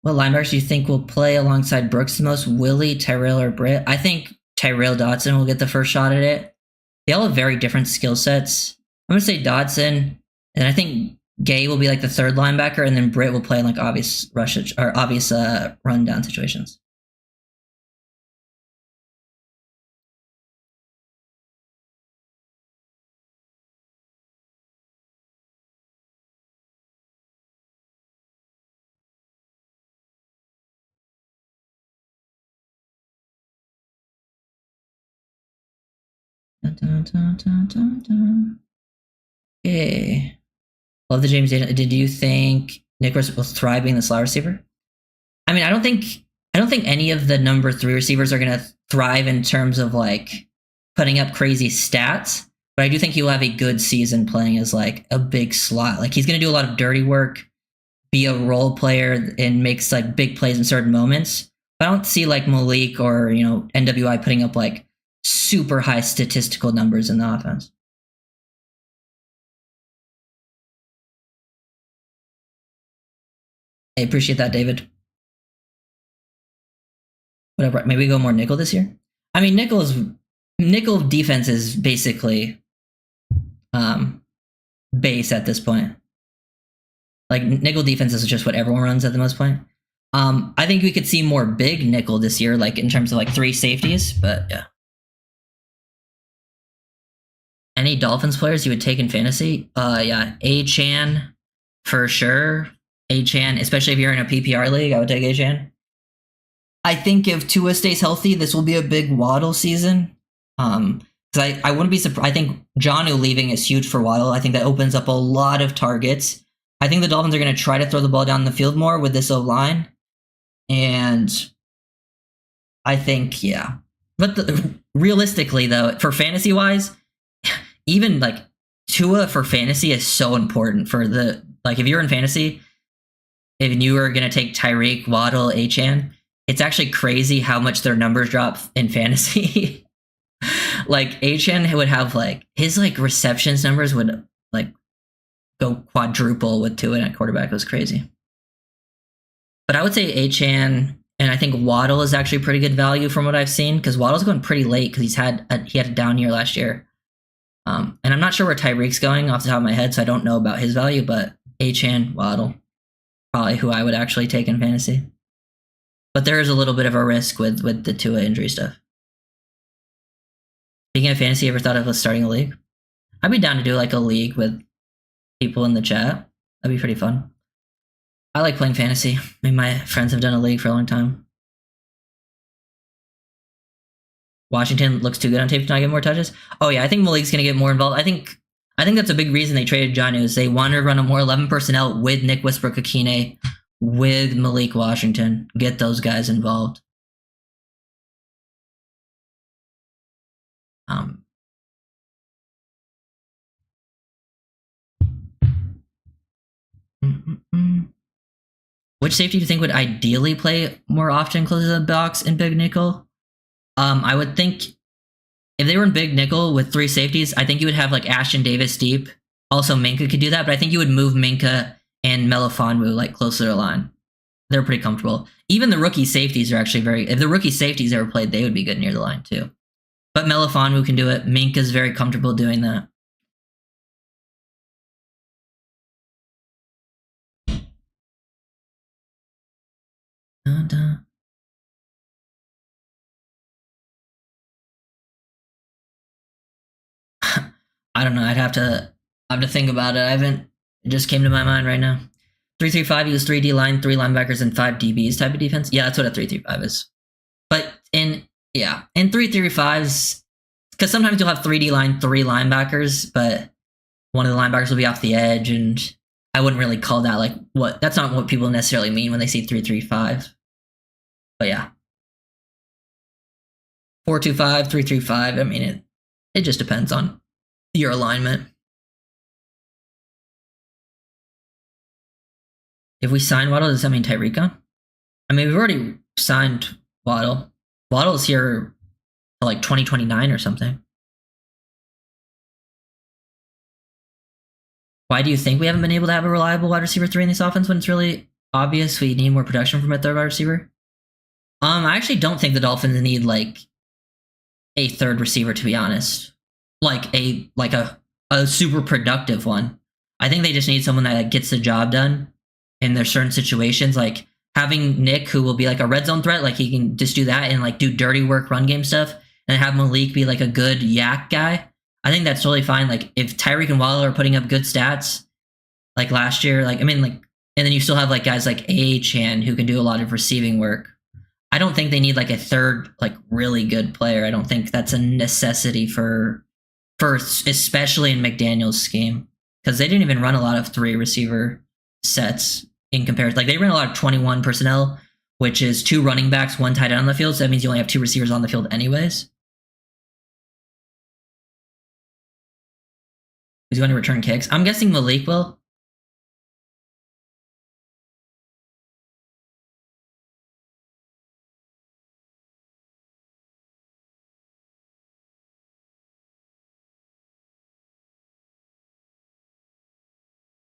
[SPEAKER 1] What linebackers do you think will play alongside Brooks the most? Willie, Tyrell, or Britt? I think Tyrell Dodson will get the first shot at it. They all have very different skill sets. I'm going to say Dodson, and I think Gay will be like the third linebacker, and then Britt will play in like obvious rush or obvious run down situations. Dun, dun, dun, dun, dun, dun. Okay. Love the James Daniels. Did you think Nick was thriving the slot receiver? I mean, I don't think any of the number 3 receivers are going to thrive in terms of like putting up crazy stats, but I do think he will have a good season playing as like a big slot. Like, he's going to do a lot of dirty work, be a role player, and makes like big plays in certain moments. But I don't see like Malik or, NWI putting up like super high statistical numbers in the offense. I appreciate that, David. Whatever. Maybe go more nickel this year. I mean, nickel defense is basically base at this point. Like, nickel defense is just what everyone runs at the most point. I think we could see more big nickel this year, like in terms of like 3 safeties, but yeah. Any Dolphins players you would take in fantasy? Yeah, A-Chan for sure. A-Chan, especially if you're in a PPR league, I would take A-Chan. I think if Tua stays healthy, this will be a big Waddle season. Because I wouldn't be surprised. I think Jonnu leaving is huge for Waddle. I think that opens up a lot of targets. I think the Dolphins are going to try to throw the ball down the field more with this O-line. And I think, yeah. But realistically, though, for fantasy-wise, even like Tua for fantasy is so important for the, like, if you're in fantasy, if you were going to take Tyreek, Waddle, A-Chan, it's actually crazy how much their numbers drop in fantasy. Like, A-Chan would have like, his like receptions numbers would like go quadruple with Tua at quarterback. It was crazy. But I would say A-Chan, and I think Waddle is actually pretty good value from what I've seen, because Waddle's going pretty late because he had a down year last year. And I'm not sure where Tyreek's going off the top of my head, so I don't know about his value, but A-Chan, Waddle, probably who I would actually take in fantasy. But there is a little bit of a risk with the Tua injury stuff. Speaking of fantasy, ever thought of starting a league? I'd be down to do like a league with, people in the chat. That'd be pretty fun. I like playing fantasy. I mean, my friends have done a league for a long time. Washington looks too good on tape to not get more touches. Oh yeah, I think Malik's gonna get more involved. I think that's a big reason they traded Jonnu is they wanted to run a more 11 personnel with Nick Westbrook-Ikhine, with Malik Washington. Get those guys involved. Which safety do you think would ideally play more often close to the box in big nickel? I would think if they were in big nickel with 3 safeties, I think you would have like Ashton Davis deep. Also, Minka could do that, but I think you would move Minka and Melifonwu like closer to the line. They're pretty comfortable. Even the rookie safeties are actually very. If the rookie safeties ever played, they would be good near the line too. But Melifonwu can do it. Minka's very comfortable doing that. I don't know. I have to think about it. It just came to my mind right now. 3-3-5 use 3D line, 3 linebackers, and 5 DBs type of defense. Yeah, that's what a 3-3-5 is. But in 3-3-5s, because sometimes you'll have 3D line, 3 linebackers, but one of the linebackers will be off the edge, and I wouldn't really call that like what. That's not what people necessarily mean when they say 3-3-5. But yeah, 4-2-5, 3-3-5. I mean, it just depends on your alignment. If we sign Waddle, does that mean Tyreek on? I mean, we've already signed Waddle. Waddle's here till like 2029 or something. Why do you think we haven't been able to have a reliable wide receiver 3 in this offense when it's really obvious we need more production from a third wide receiver? I actually don't think the Dolphins need like a third receiver, to be honest. Like a super productive one. I think they just need someone that gets the job done in their certain situations. Like having Nick, who will be like a red zone threat, like he can just do that and like do dirty work, run game stuff, and have Malik be like a good yak guy. I think that's totally fine. Like if Tyreek and Waddle are putting up good stats, like last year, and then you still have like guys like A-Chan who can do a lot of receiving work. I don't think they need like a third like really good player. I don't think that's a necessity for especially in McDaniel's scheme, because they didn't even run a lot of 3 receiver sets in comparison. Like they ran a lot of 21 personnel, which is 2 running backs, 1 tight end on the field. So that means you only have 2 receivers on the field anyways. Who's going to return kicks? I'm guessing Malik will.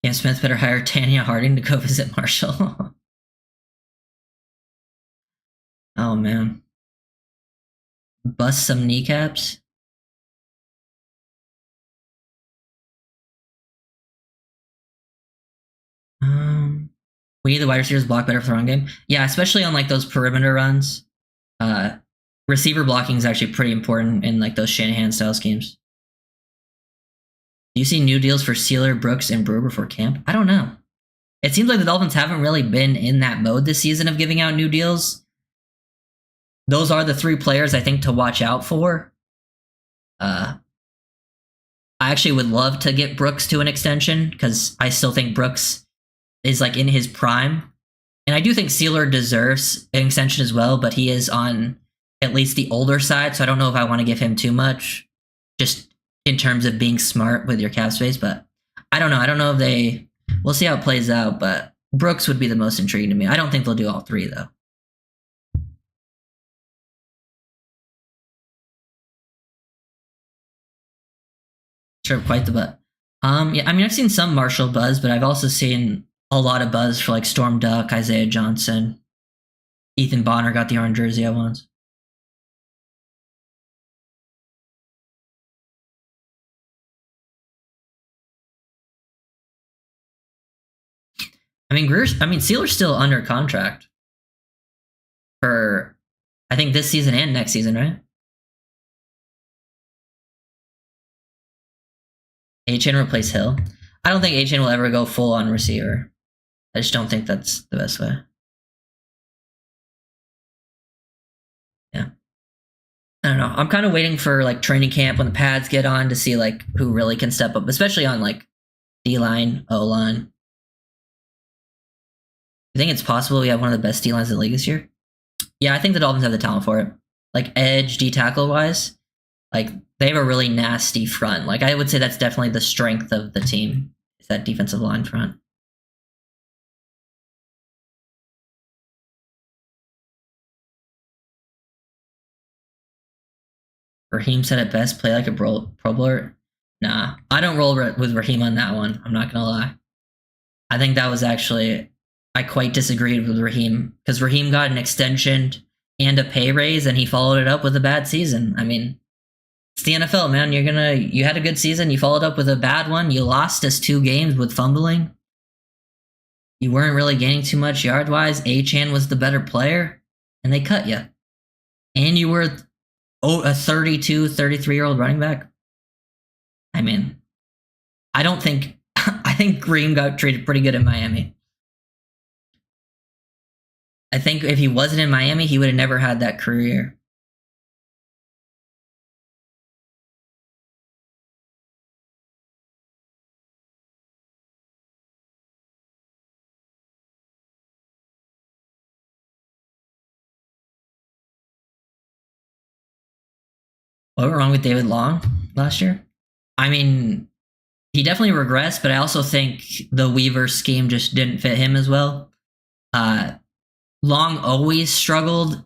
[SPEAKER 1] Yeah, Smith better hire Tanya Harding to go visit Marshall. Oh man. Bust some kneecaps. We need the wide receivers block better for the run game. Yeah, especially on like those perimeter runs. Receiver blocking is actually pretty important in like those Shanahan style schemes. Do you see new deals for Sealer, Brooks, and Brewer before camp? I don't know. It seems like the Dolphins haven't really been in that mode this season of giving out new deals. Those are the 3 players I think to watch out for. I actually would love to get Brooks to an extension because I still think Brooks is like in his prime. And I do think Sealer deserves an extension as well, but he is on at least the older side, so I don't know if I want to give him too much just in terms of being smart with your cap space, but I don't know. I don't know if we'll see how it plays out, but Brooks would be the most intriguing to me. I don't think they'll do all 3 though. Sure, quite the butt. Yeah, I mean, I've seen some Marshall buzz, but I've also seen a lot of buzz for like Storm Duck, Isaiah Johnson, Ethan Bonner got the orange jersey at once. I mean, Sealer's still under contract for, I think, this season and next season, right? A-Chain replace Hill. I don't think Achane will ever go full on receiver. I just don't think that's the best way. Yeah. I don't know. I'm kind of waiting for like training camp when the pads get on to see like who really can step up, especially on like D-line, O-line. I think it's possible we have one of the best D-lines in the league this year. Yeah, I think the Dolphins have the talent for it. Like edge, D-tackle wise, like they have a really nasty front. Like I would say that's definitely the strength of the team, is that defensive line front. Raheem said it best, play like a Pro Bowler. Nah, I don't roll with Raheem on that one. I'm not going to lie. I think that was actually, I quite disagreed with Raheem because Raheem got an extension and a pay raise and he followed it up with a bad season. I mean, it's the NFL, man. You had a good season. You followed up with a bad one. You lost us 2 games with fumbling. You weren't really gaining too much yard-wise. Achane was the better player and they cut you. And you were a 32, 33-year-old running back. I mean, I think Green got treated pretty good in Miami. I think if he wasn't in Miami, he would have never had that career. What went wrong with David Long last year? I mean, he definitely regressed, but I also think the Weaver scheme just didn't fit him as well. Long always struggled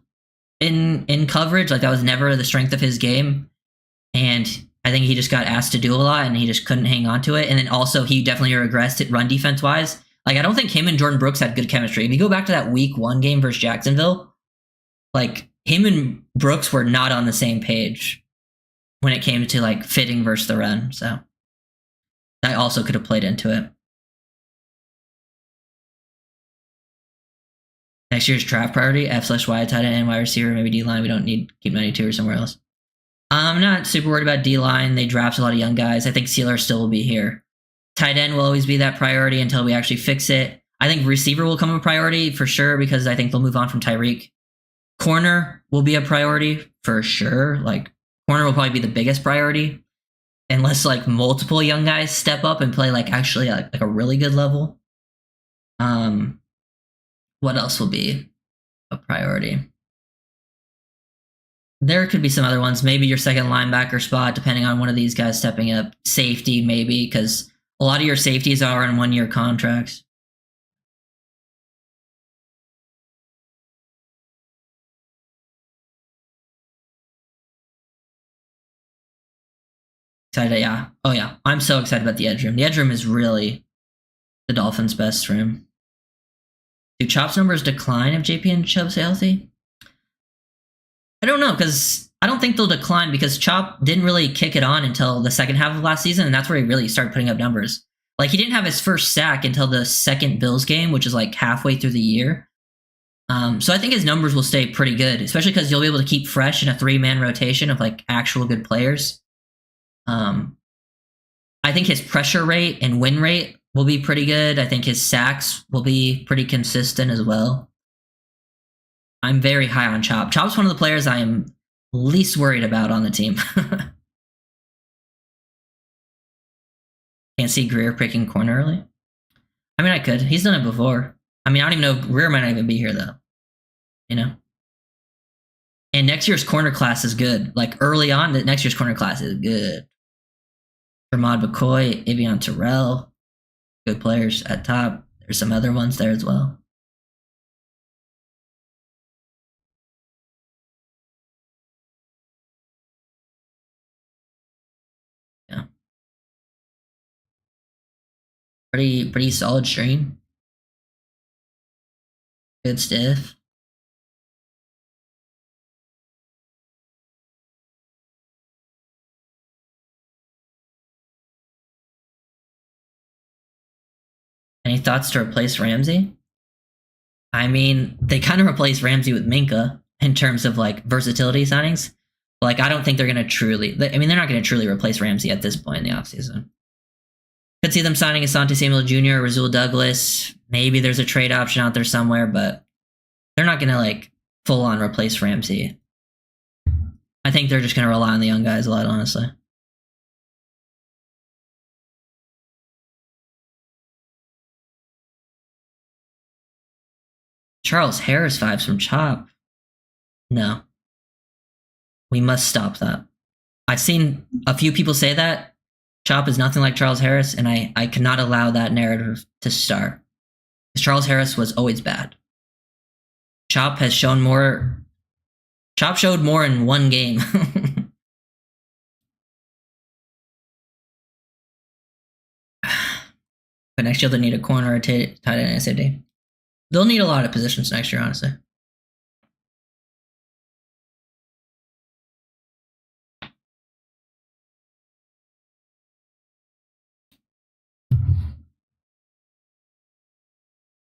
[SPEAKER 1] in coverage. Like that was never the strength of his game. And I think he just got asked to do a lot and he just couldn't hang on to it. And then also he definitely regressed at run defense wise. Like I don't think him and Jordan Brooks had good chemistry. If you go back to that week 1 game versus Jacksonville, like him and Brooks were not on the same page when it came to like fitting versus the run. So that also could have played into it. Next year's draft priority, F/Y, tight end, wide receiver, maybe D-line. We don't need keep 92 or somewhere else. I'm not super worried about D-line. They draft a lot of young guys. I think Sealer still will be here. Tight end will always be that priority until we actually fix it. I think receiver will come a priority for sure because I think they'll move on from Tyreek. Corner will be a priority for sure. Like corner will probably be the biggest priority unless like multiple young guys step up and play like actually like a really good level. What else will be a priority? There could be some other ones. Maybe your second linebacker spot, depending on one of these guys stepping up. Safety, maybe, because a lot of your safeties are on 1-year contracts. Excited, yeah. Oh, yeah. I'm so excited about the edge room. The edge room is really the Dolphins' best room. Do Chop's numbers decline if JP and Chubb stay healthy? I don't know, because I don't think they'll decline because Chop didn't really kick it on until the second half of last season, and that's where he really started putting up numbers. Like, he didn't have his first sack until the second Bills game, which is like halfway through the year. So I think his numbers will stay pretty good, especially because you'll be able to keep fresh in a 3-man rotation of like actual good players. I think his pressure rate and win rate will be pretty good. I think his sacks will be pretty consistent as well. I'm very high on Chop. Chop's one of the players I am least worried about on the team. Can't see Greer picking corner early. I mean, I could. He's done it before. I mean, I don't even know. Greer might not even be here, though. You know? And next year's corner class is good. Like, early on, the next year's corner class is good. Ramad McCoy, Avion Terrell. Good players at top. There's some other ones there as well. Yeah. Pretty solid stream. Good stiff. Any thoughts to replace Ramsey? I mean, they kind of replaced Ramsey with Minka in terms of like versatility signings. Like, I don't think they're going to truly, I mean, they're not going to truly replace Ramsey at this point in the offseason. Could see them signing Asante Samuel Jr. or Rasul Douglas. Maybe there's a trade option out there somewhere, but they're not going to like full on replace Ramsey. I think they're just going to rely on the young guys a lot, honestly. Charles Harris vibes from Chop. No. We must stop that. I've seen a few people say that. Chop is nothing like Charles Harris, and I cannot allow that narrative to start. Because Charles Harris was always bad. Chop has shown more. Chop showed more in one game. But next year they'll need a corner or a tight end safety. They'll need a lot of positions next year, honestly.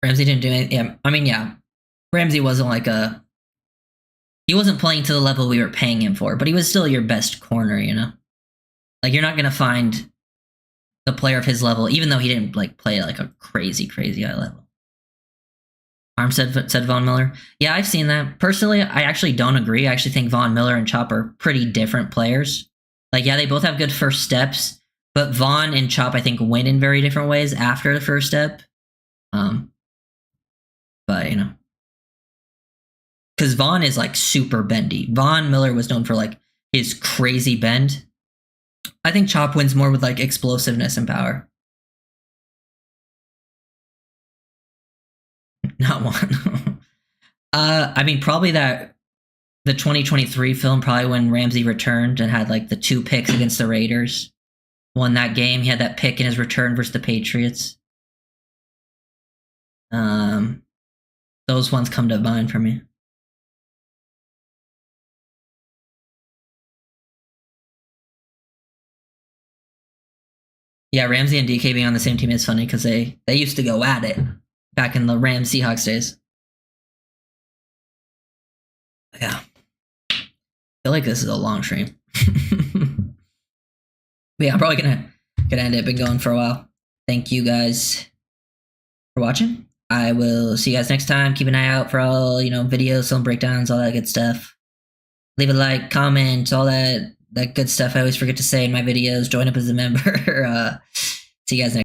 [SPEAKER 1] Ramsey didn't do anything. Yeah, I mean, yeah. Ramsey wasn't like a... He wasn't playing to the level we were paying him for, but he was still your best corner, you know? Like, you're not going to find the player of his level, even though he didn't like play at like a crazy high level. Arm said Von Miller. Yeah, I've seen that. Personally, I actually don't agree. I actually think Von Miller and Chop are pretty different players. Like, yeah, they both have good first steps, but Von and Chop, I think, win in very different ways after the first step. But, you know. Because Von is, like, super bendy. Von Miller was known for, like, his crazy bend. I think Chop wins more with, like, explosiveness and power. Not one. I mean, probably the 2023 film, probably when Ramsey returned and had like the 2 picks against the Raiders. Won that game. He had that pick in his return versus the Patriots. Those ones come to mind for me. Yeah, Ramsey and DK being on the same team is funny because they used to go at it back in the Rams Seahawks days. Yeah. I feel like this is a long stream. But yeah, I'm probably gonna end it. Been going for a while. Thank you guys for watching. I will see you guys next time. Keep an eye out for all, videos, some breakdowns, all that good stuff. Leave a like, comment, all that good stuff I always forget to say in my videos. Join up as a member. See you guys next time.